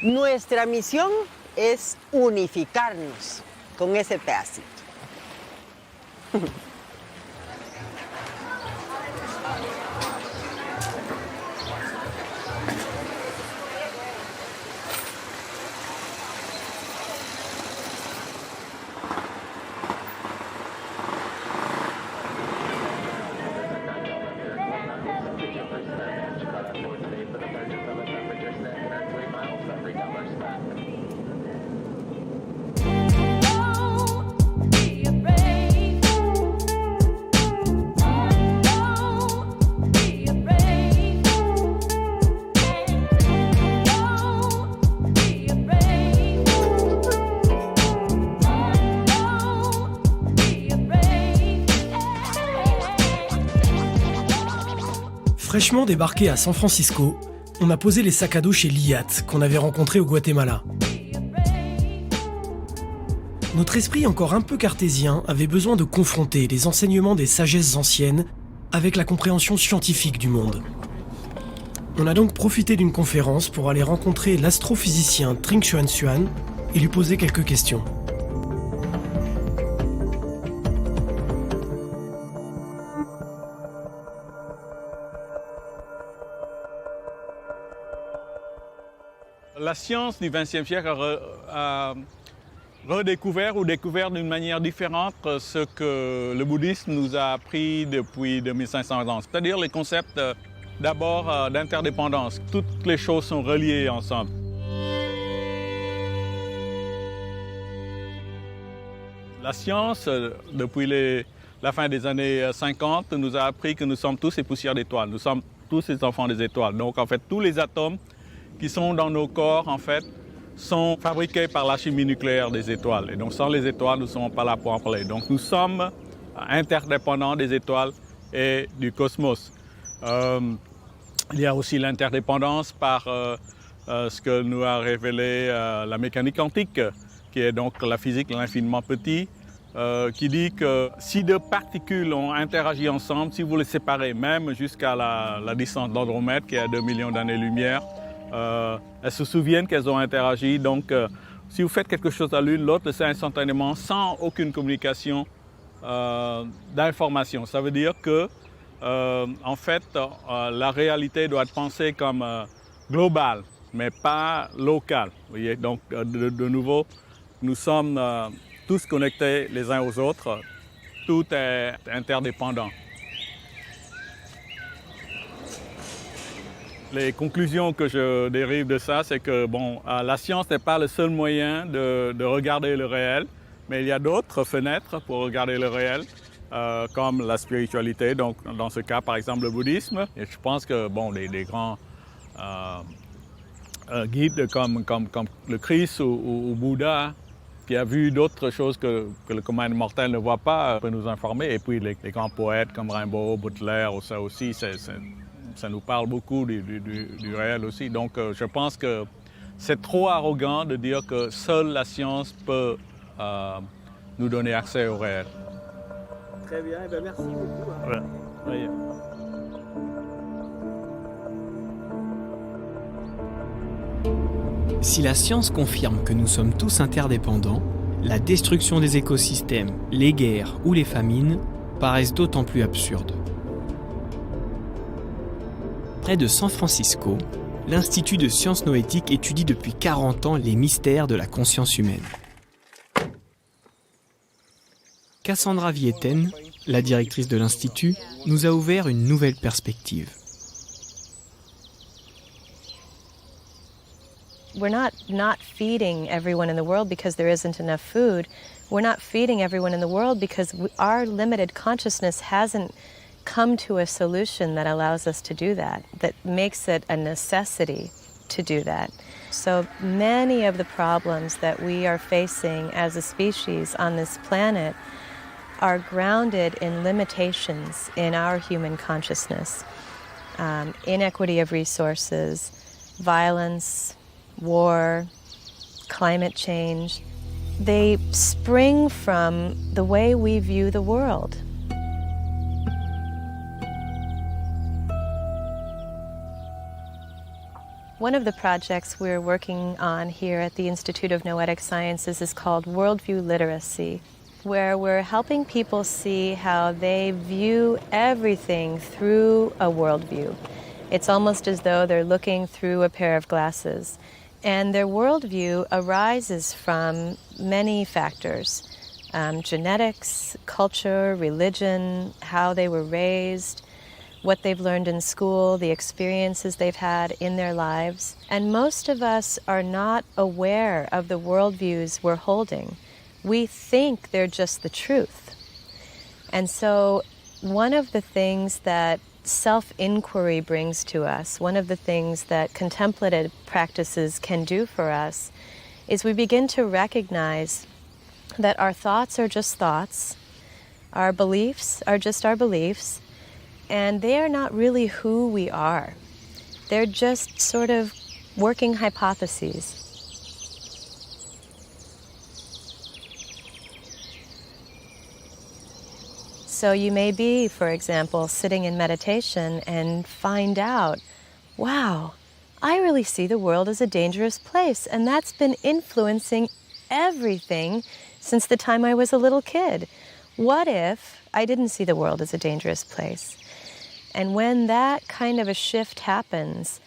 Nuestra misión es unificarnos con ese pedacito. Fraîchement débarqué à San Francisco, on a posé les sacs à dos chez Liat, qu'on avait rencontré au Guatemala. Notre esprit encore un peu cartésien avait besoin de confronter les enseignements des sagesses anciennes avec la compréhension scientifique du monde. On a donc profité d'une conférence pour aller rencontrer l'astrophysicien Trinh Xuan et lui poser quelques questions. La science du XXe siècle a redécouvert ou découvert d'une manière différente ce que le bouddhisme nous a appris depuis 2500 ans. C'est-à-dire les concepts d'abord d'interdépendance. Toutes les choses sont reliées ensemble. La science, depuis la fin des années 50, nous a appris que nous sommes tous des poussières d'étoiles. Nous sommes tous les enfants des étoiles. Donc en fait, tous les atomes qui sont dans nos corps, en fait, sont fabriqués par la chimie nucléaire des étoiles. Et donc sans les étoiles, nous ne sommes pas là pour en parler. Donc nous sommes interdépendants des étoiles et du cosmos. Il y a aussi l'interdépendance par ce que nous a révélé la mécanique quantique, qui est donc la physique de l'infiniment petit, qui dit que si deux particules ont interagi ensemble, si vous les séparez même jusqu'à la distance d'Andromède, qui est à 2 millions d'années-lumière, elles se souviennent qu'elles ont interagi. Donc, si vous faites quelque chose à l'une, l'autre le sait instantanément, sans aucune communication d'information. Ça veut dire que, en fait, la réalité doit être pensée comme globale, mais pas locale. Vous voyez? Donc, de nouveau, nous sommes tous connectés les uns aux autres. Tout est interdépendant. Les conclusions que je dérive de ça, c'est que la science n'est pas le seul moyen de regarder le réel, mais il y a d'autres fenêtres pour regarder le réel, comme la spiritualité, donc dans ce cas par exemple le bouddhisme. Et je pense que des grands guides comme le Christ ou Bouddha, qui a vu d'autres choses que le commun mortel ne voit pas, peut nous informer. Et puis les grands poètes comme Rimbaud, Baudelaire, ça aussi, ça nous parle beaucoup du réel aussi. Donc je pense que c'est trop arrogant de dire que seule la science peut nous donner accès au réel. Très bien, et merci beaucoup. Ouais. Si la science confirme que nous sommes tous interdépendants, la destruction des écosystèmes, les guerres ou les famines paraissent d'autant plus absurdes. Près de San Francisco, l'Institut de sciences noétiques étudie depuis 40 ans les mystères de la conscience humaine. Cassandra Vieten, la directrice de l'Institut, nous a ouvert une nouvelle perspective. We're not feeding everyone in the world because there isn't enough food. We're not feeding everyone in the world because our limited consciousness hasn't come to a solution that allows us to do that makes it a necessity to do that. So many of the problems that we are facing as a species on this planet are grounded in limitations in our human consciousness. Inequity of resources, violence, war, climate change, they spring from the way we view the world. One of the projects we're working on here at the Institute of Noetic Sciences is called Worldview Literacy, where we're helping people see how they view everything through a worldview. It's almost as though they're looking through a pair of glasses. And their worldview arises from many factors, genetics, culture, religion, how they were raised, what they've learned in school, the experiences they've had in their lives. And most of us are not aware of the worldviews we're holding. We think they're just the truth. And so one of the things that self-inquiry brings to us, one of the things that contemplative practices can do for us, is we begin to recognize that our thoughts are just thoughts, our beliefs are just our beliefs, and they are not really who we are. They're just sort of working hypotheses. So you may be, for example, sitting in meditation and find out, wow, I really see the world as a dangerous place, and that's been influencing everything since the time I was a little kid. What if I didn't see the world as a dangerous place? And when that kind of a shift happens,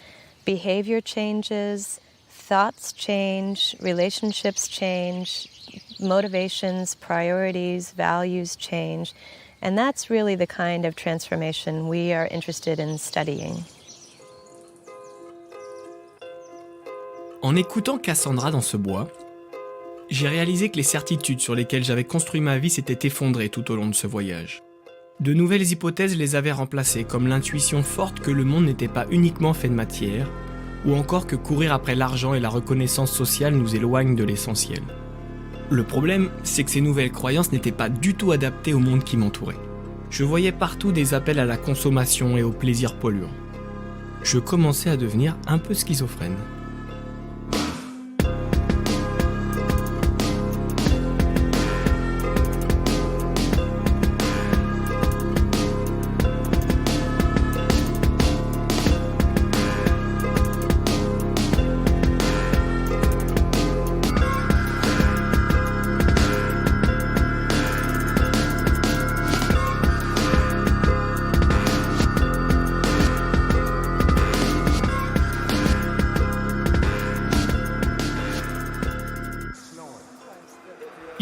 behavior changes, thoughts change, relationships change, motivations, priorities, values change. And that's really the kind of transformation we are interested in studying. En écoutant Cassandra dans ce bois, j'ai réalisé que les certitudes sur lesquelles j'avais construit ma vie s'étaient effondrées tout au long de ce voyage. De nouvelles hypothèses les avaient remplacées, comme l'intuition forte que le monde n'était pas uniquement fait de matière, ou encore que courir après l'argent et la reconnaissance sociale nous éloignent de l'essentiel. Le problème, c'est que ces nouvelles croyances n'étaient pas du tout adaptées au monde qui m'entourait. Je voyais partout des appels à la consommation et au plaisir polluant. Je commençais à devenir un peu schizophrène.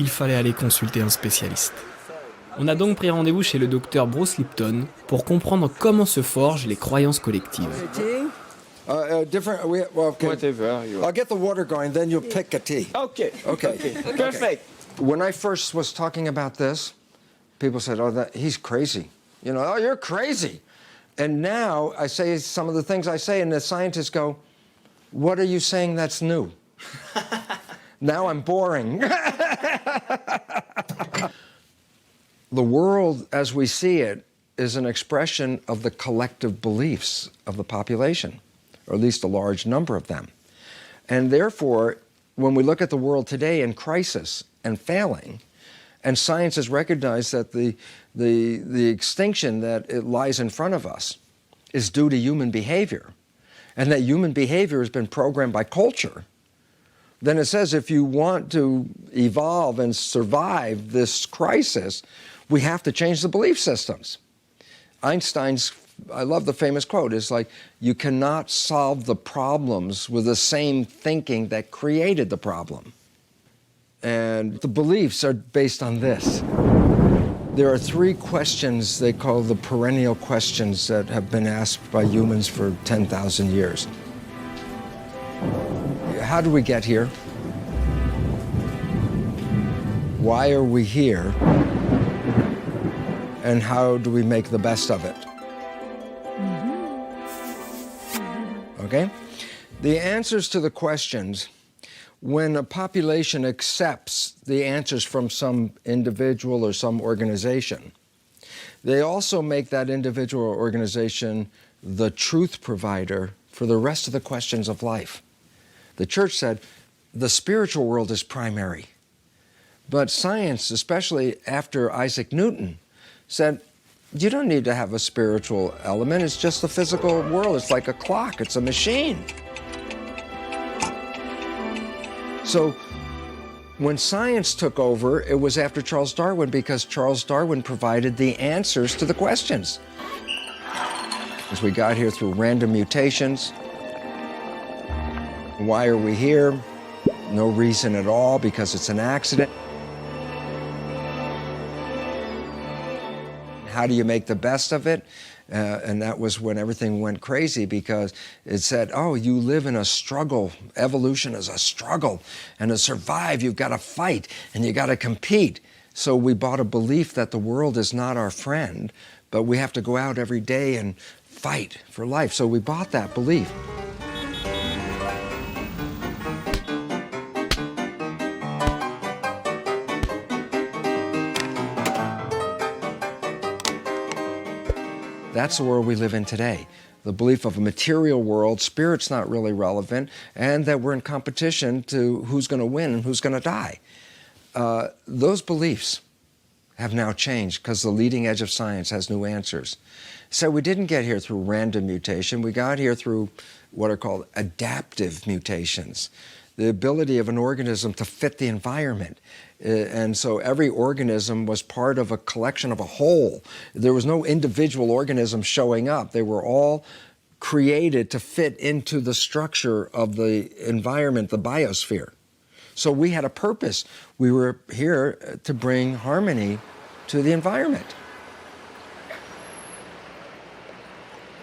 Il fallait aller consulter un spécialiste. On a donc pris rendez-vous chez le docteur Bruce Lipton pour comprendre comment se forgent les croyances collectives. Whatever. I'll get the water going, then you'll pick a tea. Okay. Perfect. When I first was talking about this, people said, "Oh, he's crazy." You know, "Oh, you're crazy." And now I say some of the things I say, and the scientists go, "What are you saying that's new?" Now I'm boring. The world as we see it is an expression of the collective beliefs of the population, or at least a large number of them. And therefore, when we look at the world today in crisis and failing, and science has recognized that the extinction that it lies in front of us is due to human behavior, and that human behavior has been programmed by culture, then it says if you want to evolve and survive this crisis, we have to change the belief systems. Einstein's, I love the famous quote, is like, you cannot solve the problems with the same thinking that created the problem. And the beliefs are based on this. There are three questions they call the perennial questions that have been asked by humans for 10,000 years. How do we get here? Why are we here? And how do we make the best of it? Okay? The answers to the questions, when a population accepts the answers from some individual or some organization, they also make that individual or organization the truth provider for the rest of the questions of life. The church said the spiritual world is primary. But science, especially after Isaac Newton, said you don't need to have a spiritual element. It's just the physical world. It's like a clock. It's a machine. So when science took over, it was after Charles Darwin, because Charles Darwin provided the answers to the questions. As we got here through random mutations, why are we here? No reason at all, because it's an accident. How do you make the best of it? And that was when everything went crazy, because it said, oh, you live in a struggle. Evolution is a struggle. And to survive, you've got to fight and you got to compete. So we bought a belief that the world is not our friend, but we have to go out every day and fight for life. So we bought that belief. That's the world we live in today. The belief of a material world, spirit's not really relevant, and that we're in competition to who's going to win and who's going to die. Those beliefs have now changed because the leading edge of science has new answers. So we didn't get here through random mutation. We got here through what are called adaptive mutations, the ability of an organism to fit the environment. And so every organism was part of a collection of a whole. There was no individual organism showing up. They were all created to fit into the structure of the environment, the biosphere. So we had a purpose. We were here to bring harmony to the environment.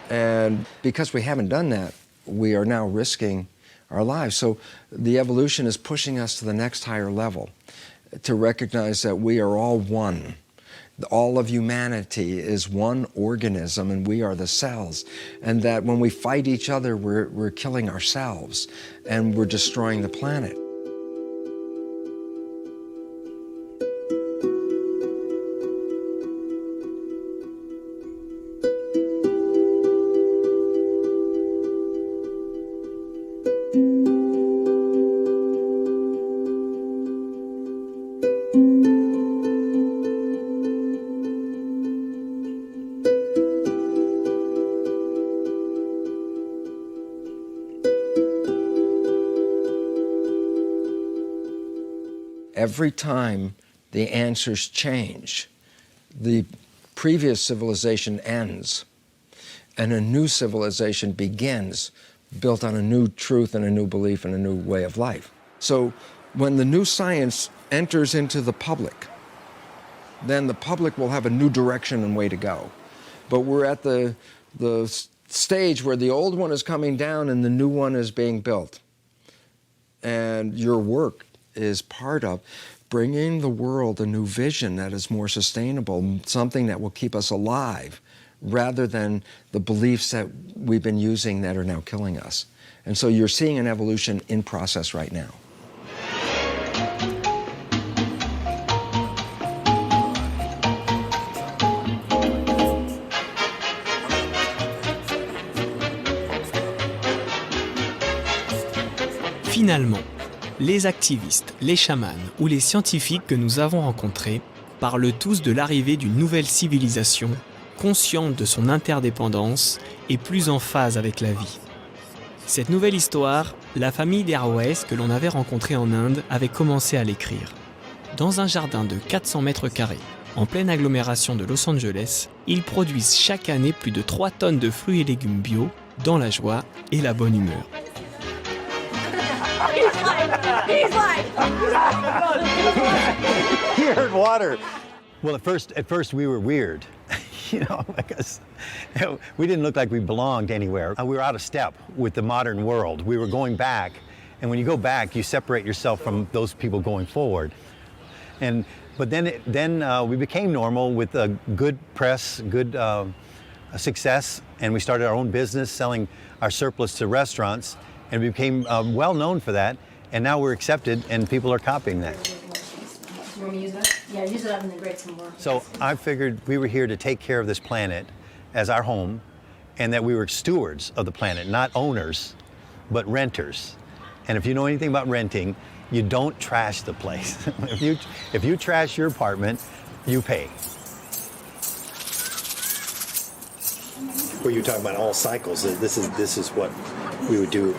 And because we haven't done that, we are now risking our lives. So the evolution is pushing us to the next higher level, to recognize that we are all one. All of humanity is one organism, and we are the cells. And that when we fight each other, we're killing ourselves, and we're destroying the planet. Every time the answers change, the previous civilization ends and a new civilization begins, built on a new truth and a new belief and a new way of life. So when the new science enters into the public, then the public will have a new direction and way to go. But we're at the stage where the old one is coming down and the new one is being built. And your work is part of bringing the world a new vision that is more sustainable, something that will keep us alive, rather than the beliefs that we've been using that are now killing us. And so you're seeing an evolution in process right now. Finalement, les activistes, les chamans ou les scientifiques que nous avons rencontrés parlent tous de l'arrivée d'une nouvelle civilisation, consciente de son interdépendance et plus en phase avec la vie. Cette nouvelle histoire, la famille d'Airways que l'on avait rencontrée en Inde avait commencé à l'écrire. Dans un jardin de 400 mètres carrés, en pleine agglomération de Los Angeles, ils produisent chaque année plus de 3 tonnes de fruits et légumes bio dans la joie et la bonne humeur. He heard water. Well, at first we were weird, because we didn't look like we belonged anywhere. We were out of step with the modern world. We were going back, and when you go back, you separate yourself from those people going forward. But then we became normal with a good press, good success, and we started our own business selling our surplus to restaurants, and we became well known for that. And now we're accepted, and people are copying that. You want me to use that? Yeah, use it up and then grate some more. So I figured we were here to take care of this planet as our home, and that we were stewards of the planet, not owners, but renters. And if you know anything about renting, you don't trash the place. If you trash your apartment, you pay. Where you're talking about all cycles, this is what we would do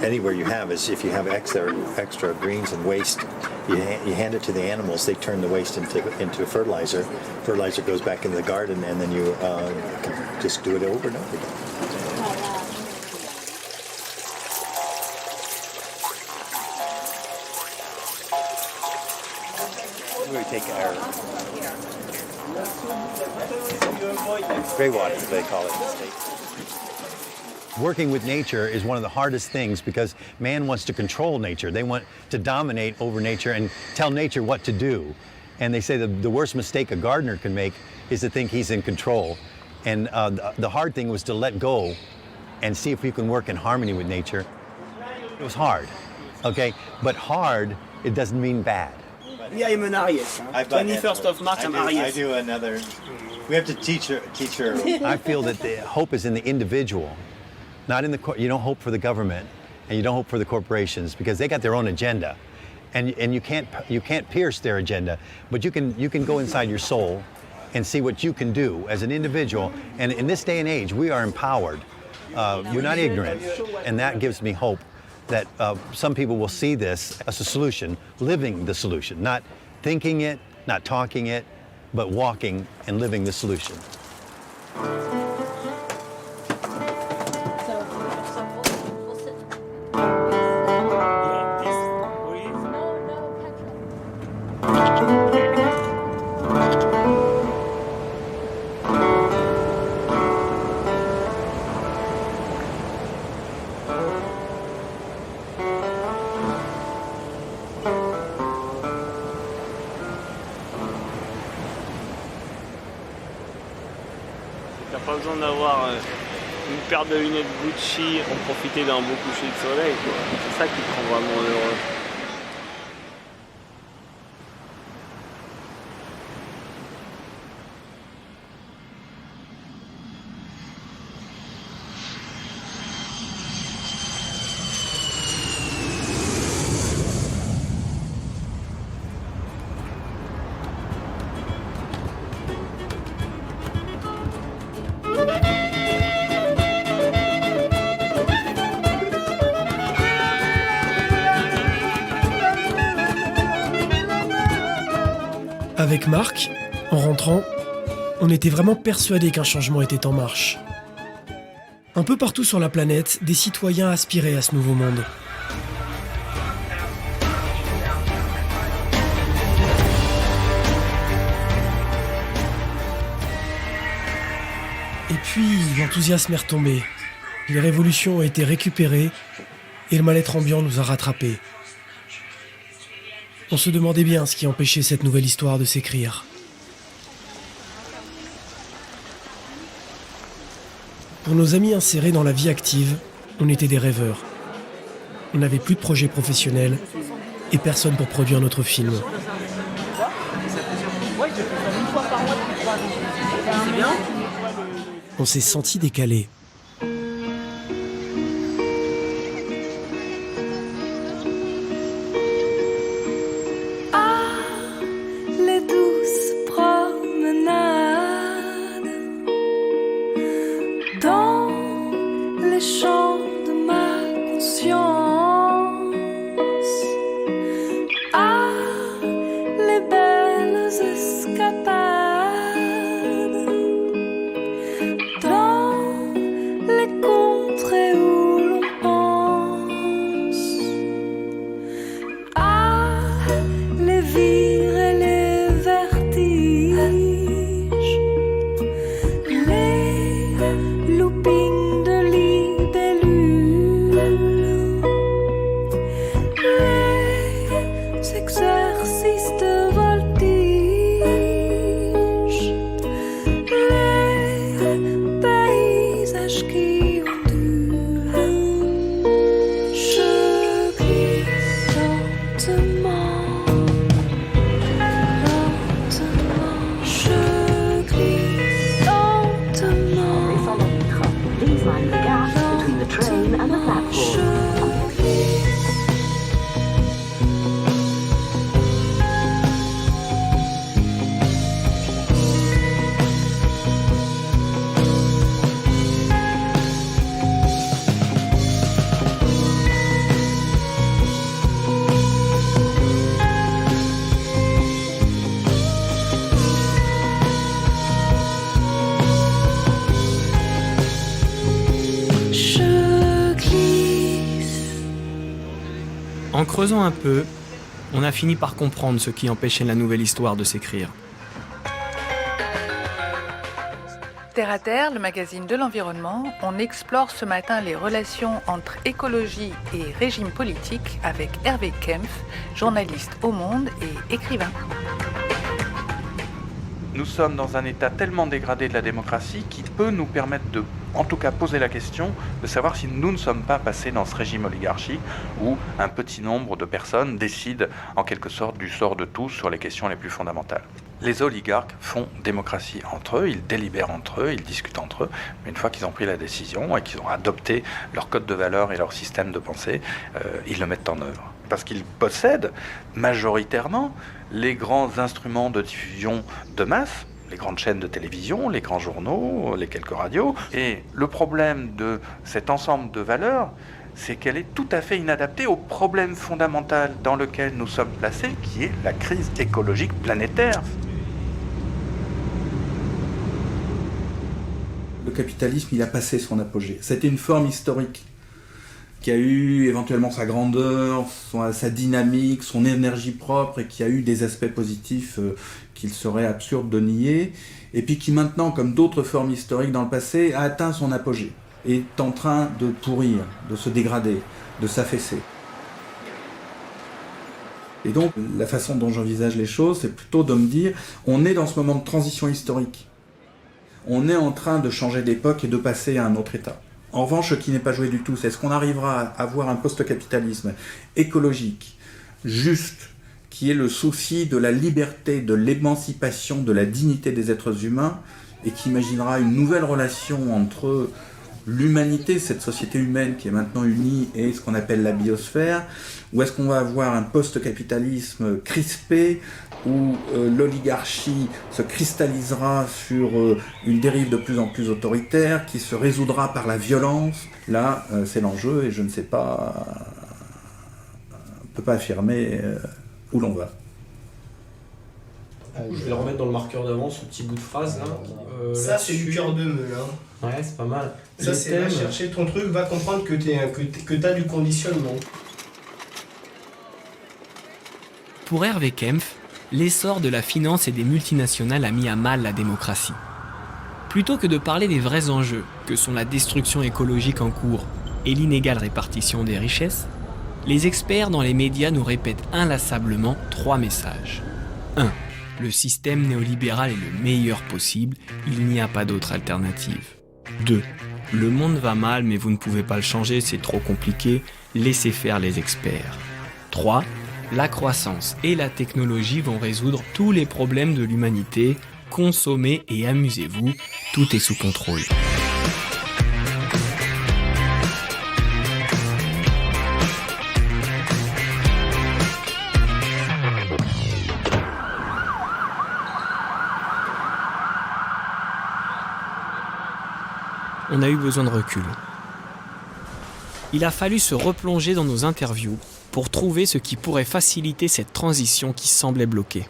anywhere you have, is if you have extra greens and waste, you hand it to the animals, they turn the waste into fertilizer. Fertilizer goes back into the garden, and then you can just do it over and over again. We take our gray water, they call it in the States. Working with nature is one of the hardest things because man wants to control nature. They want to dominate over nature and tell nature what to do. And they say the worst mistake a gardener can make is to think he's in control. And the hard thing was to let go and see if you can work in harmony with nature. It was hard, okay? But hard, it doesn't mean bad. Yeah, I'm an Aries. 21st of March, I'm Aries. I do another. We have to teach her. I feel that the hope is in the individual. Not in you don't hope for the government, and you don't hope for the corporations, because they got their own agenda. and you can't pierce their agenda, but you can go inside your soul and see what you can do as an individual. And in this day and age, we are empowered. You're not ignorant, and that gives me hope that some people will see this as a solution, living the solution, not thinking it, not talking it, but walking and living the solution. T'as pas besoin d'avoir une paire de lunettes Gucci pour profiter d'un beau coucher de soleil, quoi. C'est ça qui te rend vraiment heureux. Avec Marc, en rentrant, on était vraiment persuadés qu'un changement était en marche. Un peu partout sur la planète, des citoyens aspiraient à ce nouveau monde. Et puis, l'enthousiasme est retombé. Les révolutions ont été récupérées et le mal-être ambiant nous a rattrapés. On se demandait bien ce qui empêchait cette nouvelle histoire de s'écrire. Pour nos amis insérés dans la vie active, on était des rêveurs. On n'avait plus de projet professionnel et personne pour produire notre film. On s'est sentis décalés. En creusant un peu, on a fini par comprendre ce qui empêchait la nouvelle histoire de s'écrire. Terre à Terre, le magazine de l'environnement, on explore ce matin les relations entre écologie et régime politique avec Hervé Kempf, journaliste au Monde et écrivain. Nous sommes dans un état tellement dégradé de la démocratie qui peut nous permettre de, en tout cas, poser la question de savoir si nous ne sommes pas passés dans ce régime oligarchique où un petit nombre de personnes décident en quelque sorte du sort de tous sur les questions les plus fondamentales. Les oligarques font démocratie entre eux, ils délibèrent entre eux, ils discutent entre eux, mais une fois qu'ils ont pris la décision et qu'ils ont adopté leur code de valeurs et leur système de pensée, ils le mettent en œuvre. Parce qu'ils possèdent majoritairement les grands instruments de diffusion de masse, les grandes chaînes de télévision, les grands journaux, les quelques radios. Et le problème de cet ensemble de valeurs, c'est qu'elle est tout à fait inadaptée au problème fondamental dans lequel nous sommes placés, qui est la crise écologique planétaire. Le capitalisme, il a passé son apogée. C'était une forme historique qui a eu éventuellement sa grandeur, sa dynamique, son énergie propre et qui a eu des aspects positifs qu'il serait absurde de nier, et puis qui maintenant, comme d'autres formes historiques dans le passé, a atteint son apogée, est en train de pourrir, de se dégrader, de s'affaisser. Et donc, la façon dont j'envisage les choses, c'est plutôt de me dire, on est dans ce moment de transition historique. On est en train de changer d'époque et de passer à un autre état. En revanche, ce qui n'est pas joué du tout, c'est est-ce qu'on arrivera à avoir un post-capitalisme écologique, juste, qui est le souci de la liberté, de l'émancipation, de la dignité des êtres humains, et qui imaginera une nouvelle relation entre l'humanité, cette société humaine qui est maintenant unie, et ce qu'on appelle la biosphère, ou est-ce qu'on va avoir un post-capitalisme crispé, où l'oligarchie se cristallisera sur une dérive de plus en plus autoritaire, qui se résoudra par la violence. Là, c'est l'enjeu, et je ne sais pas, on ne peut pas affirmer où l'on va. Je vais le remettre dans le marqueur d'avant, ce petit bout de phrase là. Ça, c'est du cœur de meule. Hein. Ouais, c'est pas mal. Ça, c'est va chercher ton truc, va comprendre que t'as du conditionnement. Pour Hervé Kempf, l'essor de la finance et des multinationales a mis à mal la démocratie. Plutôt que de parler des vrais enjeux, que sont la destruction écologique en cours et l'inégale répartition des richesses, les experts dans les médias nous répètent inlassablement 3 messages. 1. Le système néolibéral est le meilleur possible, il n'y a pas d'autre alternative. 2. Le monde va mal mais vous ne pouvez pas le changer, c'est trop compliqué, laissez faire les experts. 3. La croissance et la technologie vont résoudre tous les problèmes de l'humanité, consommez et amusez-vous, tout est sous contrôle. On a eu besoin de recul. Il a fallu se replonger dans nos interviews pour trouver ce qui pourrait faciliter cette transition qui semblait bloquée.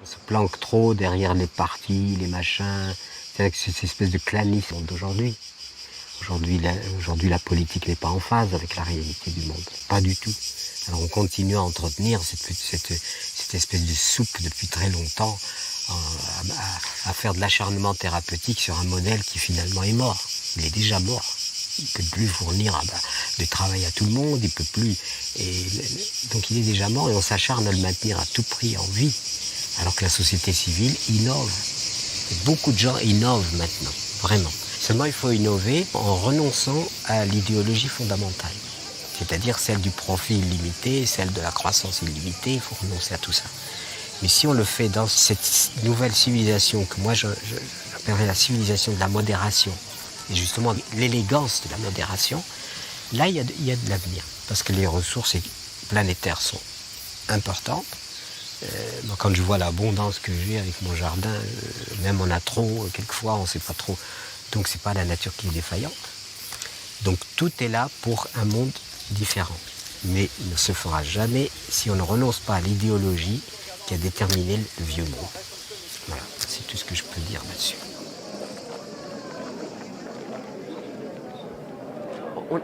On se planque trop derrière les partis, les machins. C'est avec cette espèce de clanisme d'aujourd'hui. Aujourd'hui, la politique n'est pas en phase avec la réalité du monde. Pas du tout. Alors on continue à entretenir cette espèce de soupe depuis très longtemps, à faire de l'acharnement thérapeutique sur un modèle qui finalement est mort. Il est déjà mort. Il ne peut plus fournir de travail à tout le monde, il peut plus. Et donc il est déjà mort et on s'acharne à le maintenir à tout prix en vie. Alors que la société civile innove. Et beaucoup de gens innovent maintenant, vraiment. Seulement il faut innover en renonçant à l'idéologie fondamentale. C'est-à-dire celle du profit illimité, celle de la croissance illimitée, il faut renoncer à tout ça. Mais si on le fait dans cette nouvelle civilisation que moi j'appellerais la civilisation de la modération, et justement l'élégance de la modération, là il y a de l'avenir. Parce que les ressources planétaires sont importantes. Moi, quand je vois l'abondance que j'ai avec mon jardin, même on a trop, quelquefois on ne sait pas trop. Donc c'est pas la nature qui est défaillante. Donc tout est là pour un monde différent. Mais il ne se fera jamais si on ne renonce pas à l'idéologie qui a déterminé le vieux monde. Voilà, c'est tout ce que je peux dire là-dessus.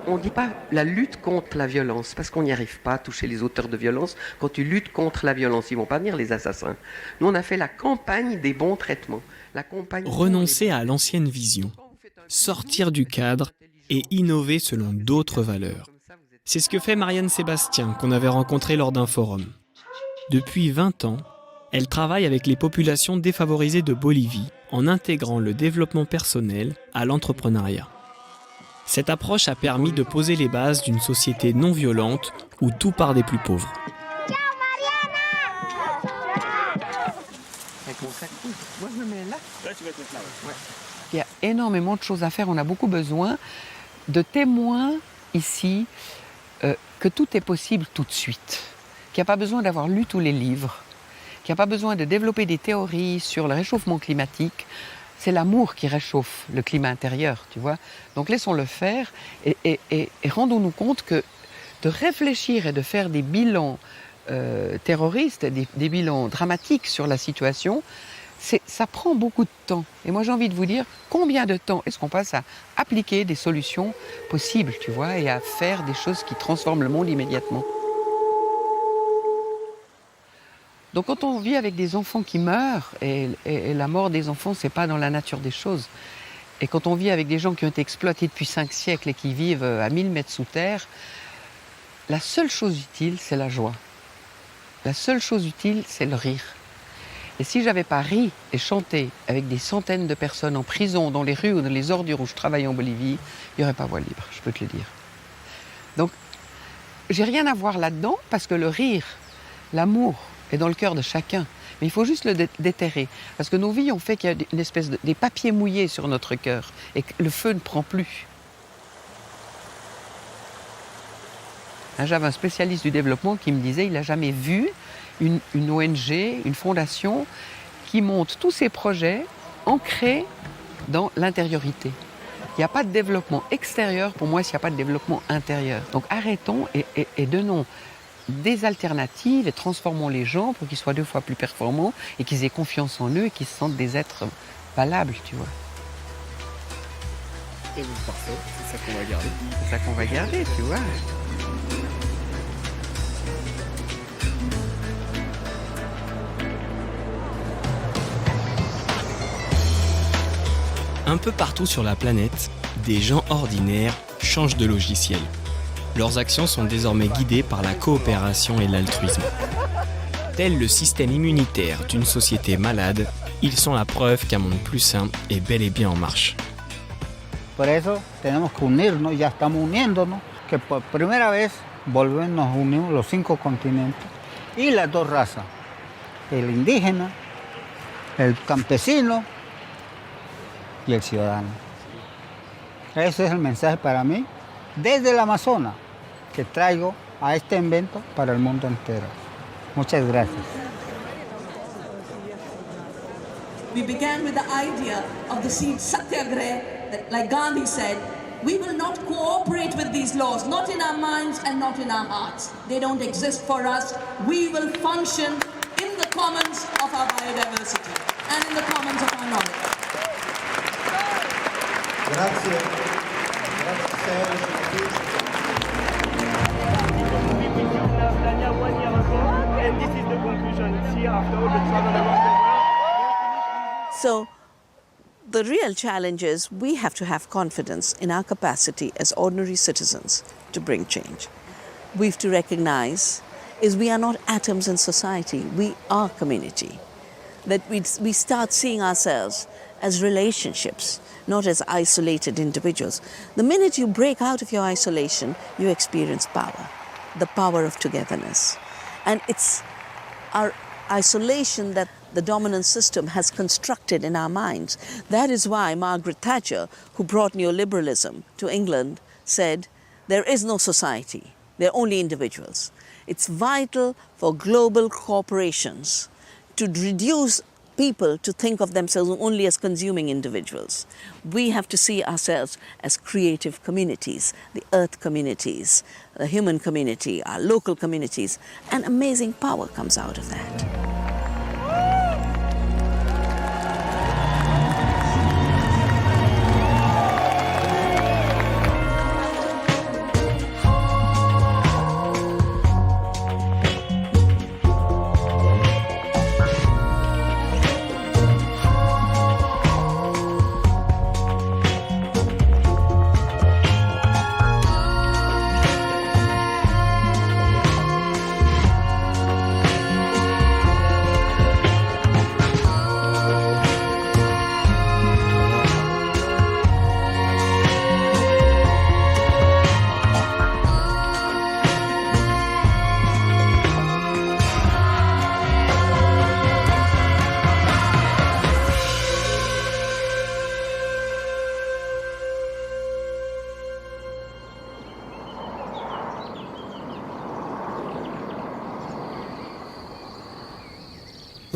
On ne dit pas la lutte contre la violence, parce qu'on n'y arrive pas à toucher les auteurs de violence. Quand tu luttes contre la violence, ils ne vont pas venir les assassins. Nous, on a fait la campagne des bons traitements. Renoncer à l'ancienne vision, sortir du cadre et innover selon d'autres valeurs. C'est ce que fait Marianne Sébastien, qu'on avait rencontrée lors d'un forum. Depuis 20 ans, elle travaille avec les populations défavorisées de Bolivie en intégrant le développement personnel à l'entrepreneuriat. Cette approche a permis de poser les bases d'une société non violente où tout part des plus pauvres. Il y a énormément de choses à faire. On a beaucoup besoin de témoins ici que tout est possible tout de suite. Qu'il n'y a pas besoin d'avoir lu tous les livres. Qu'il n'y a pas besoin de développer des théories sur le réchauffement climatique. C'est l'amour qui réchauffe le climat intérieur, tu vois. Donc laissons-le faire et rendons-nous compte que de réfléchir et de faire des bilans terroristes, des bilans dramatiques sur la situation, ça prend beaucoup de temps. Et moi j'ai envie de vous dire, combien de temps est-ce qu'on passe à appliquer des solutions possibles, tu vois, et à faire des choses qui transforment le monde immédiatement. Donc quand on vit avec des enfants qui meurent, et la mort des enfants, c'est pas dans la nature des choses, et quand on vit avec des gens qui ont été exploités depuis 5 siècles et qui vivent à 1000 mètres sous terre, la seule chose utile, c'est la joie. La seule chose utile, c'est le rire. Et si j'avais pas ri et chanté avec des centaines de personnes en prison, dans les rues ou dans les ordures où je travaille en Bolivie, il n'y aurait pas voie libre, je peux te le dire. Donc, j'ai rien à voir là-dedans, parce que le rire, l'amour, est dans le cœur de chacun. Mais il faut juste le déterrer. Parce que nos vies ont fait qu'il y a une espèce des papiers mouillés sur notre cœur et que le feu ne prend plus. J'avais un spécialiste du développement qui me disait qu'il n'a jamais vu une ONG, une fondation qui monte tous ses projets ancrés dans l'intériorité. Il n'y a pas de développement extérieur pour moi s'il n'y a pas de développement intérieur. Donc arrêtons et donnons des alternatives et transformons les gens pour qu'ils soient 2 fois plus performants et qu'ils aient confiance en eux et qu'ils se sentent des êtres valables, tu vois. Et vous, parfait, c'est ça qu'on va garder. C'est ça qu'on va garder, tu vois. Un peu partout sur la planète, des gens ordinaires changent de logiciel. Leurs actions sont désormais guidées par la coopération et l'altruisme. Tel le système immunitaire d'une société malade, ils sont la preuve qu'un monde plus sain est bel et bien en marche. Por eso tenemos que unirnos, ya estamos uniéndonos, que por primera vez nos unimos los 5 continentes y las 2 razas, el indígena, el campesino y el ciudadano. Ese es el mensaje para mí, desde el Amazonas, que traigo a este evento para el mundo entero. Muchas gracias. We began with the idea of the seed satyagraha, that, like Gandhi said, we will not cooperate with these laws, not in our minds and not in our hearts. They don't exist for us. We will function in the commons of our biodiversity and in the commons of our knowledge. Grazie. And this is the conclusion. It's here after all the travel around the world. So the real challenge is we have to have confidence in our capacity as ordinary citizens to bring change. We have to recognize is we are not atoms in society, we are community. That we start seeing ourselves as relationships, not as isolated individuals. The minute you break out of your isolation, you experience power, the power of togetherness. And it's our isolation that the dominant system has constructed in our minds. That is why Margaret Thatcher, who brought neoliberalism to England, said, there is no society, there are only individuals. It's vital for global corporations to reduce people to think of themselves only as consuming individuals. We have to see ourselves as creative communities, the earth communities, the human community, our local communities, and amazing power comes out of that.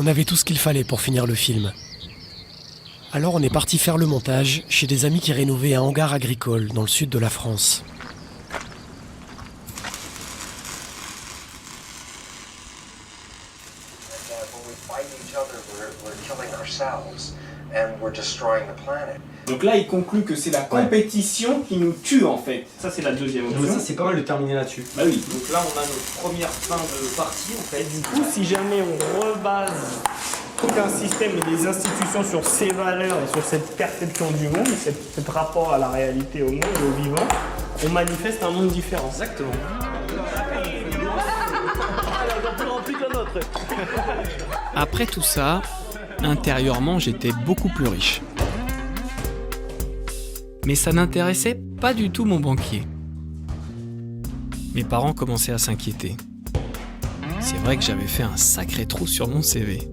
On avait tout ce qu'il fallait pour finir le film. Alors on est parti faire le montage chez des amis qui rénovaient un hangar agricole dans le sud de la France. Donc là, il conclut que c'est la compétition qui nous tue en fait. Ça, c'est la deuxième option. Mais ça, c'est pas mal de terminer là-dessus. Bah oui, donc là, on a notre première fin de partie en fait. Du coup, si jamais on rebase tout un système et des institutions sur ces valeurs et sur cette perception du monde, cet rapport à la réalité, au monde et au vivant, on manifeste un monde différent. Exactement. Après tout ça, intérieurement, j'étais beaucoup plus riche. Mais ça n'intéressait pas du tout mon banquier. Mes parents commençaient à s'inquiéter. C'est vrai que j'avais fait un sacré trou sur mon CV.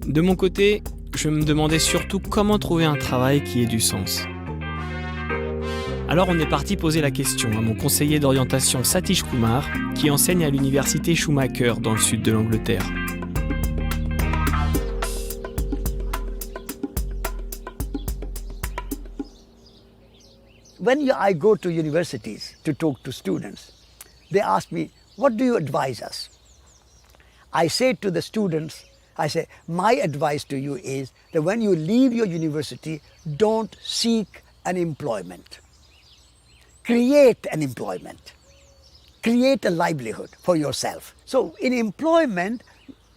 De mon côté, je me demandais surtout comment trouver un travail qui ait du sens. Alors on est parti poser la question à mon conseiller d'orientation Satish Kumar, qui enseigne à l'université Schumacher dans le sud de l'Angleterre. When I go to universities to talk to students, they ask me, what do you advise us? I say to the students, my advice to you is that when you leave your university, don't seek an employment. Create an employment. Create a livelihood for yourself. So in employment,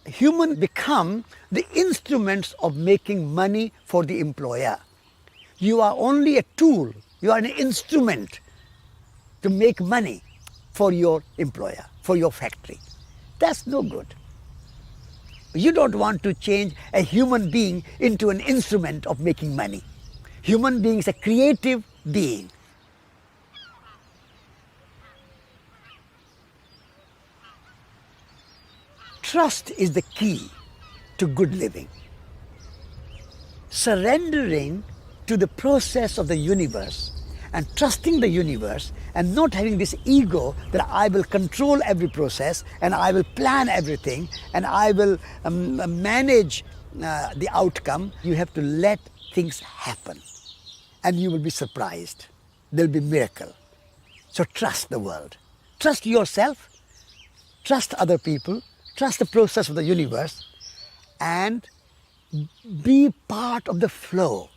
humans become the instruments of making money for the employer. You are only a tool. You are an instrument to make money for your employer, for your factory. That's no good. You don't want to change a human being into an instrument of making money. Human being is a creative being. Trust is the key to good living. Surrendering to the process of the universe and trusting the universe and not having this ego that I will control every process and I will plan everything and I will manage the outcome. You have to let things happen and you will be surprised. There will be miracle. So trust the world. Trust yourself, trust other people, trust the process of the universe and be part of the flow.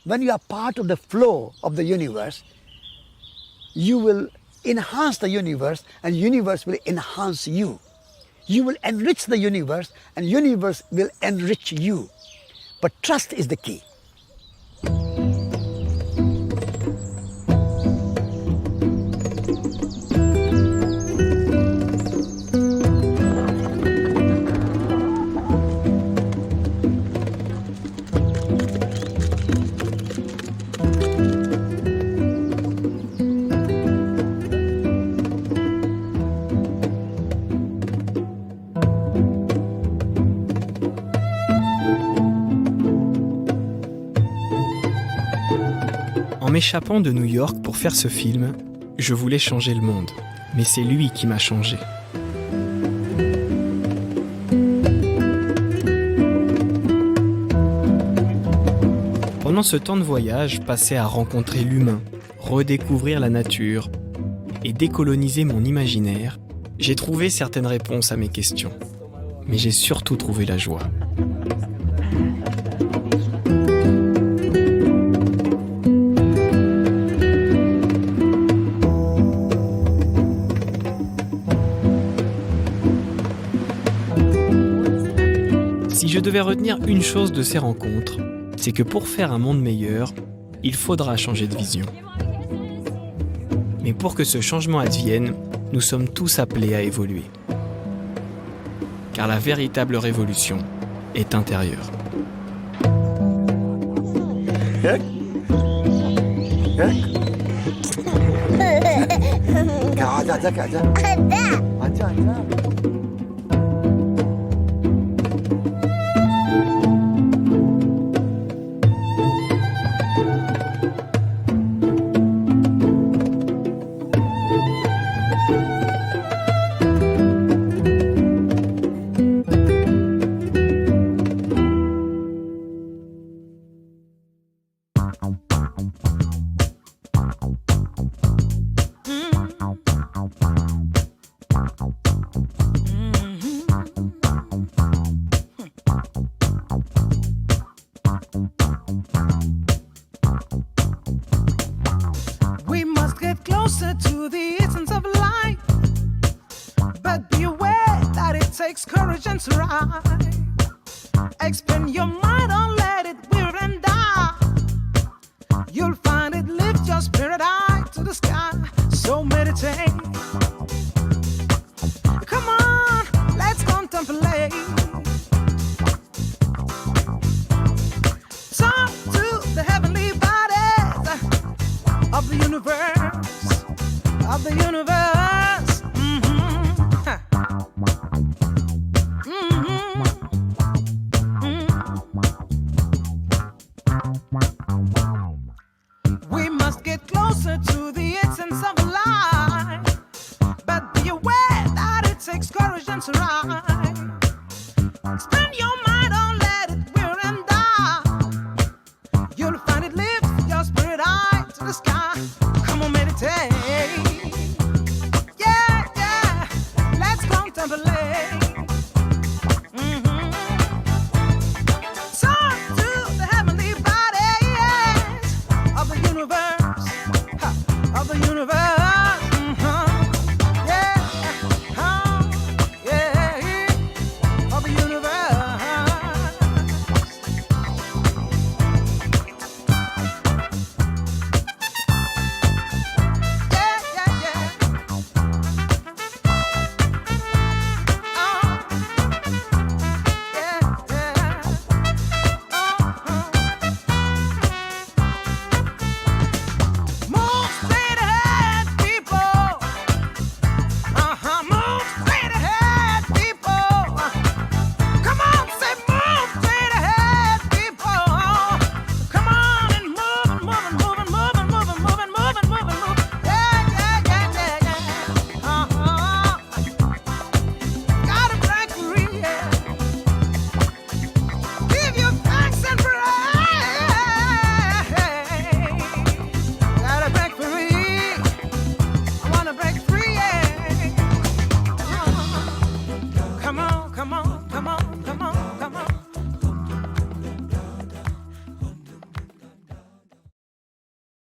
When you are part of the flow of the universe, you will enhance the universe and universe will enhance you. You will enrich the universe and universe will enrich you. But trust is the key. En m'échappant de New York pour faire ce film, je voulais changer le monde. Mais c'est lui qui m'a changé. Pendant ce temps de voyage, passé à rencontrer l'humain, redécouvrir la nature et décoloniser mon imaginaire, j'ai trouvé certaines réponses à mes questions. Mais j'ai surtout trouvé la joie. Si je devais retenir une chose de ces rencontres, c'est que pour faire un monde meilleur, il faudra changer de vision. Mais pour que ce changement advienne, nous sommes tous appelés à évoluer. Car la véritable révolution est intérieure. the essence of life. But be aware that it takes courage and strive. Expand your mind, don't let it wear and die. You'll find it lift your spirit high to the sky. So meditate. Come on, let's contemplate. Talk to the heavenly bodies of the universe, of the universe.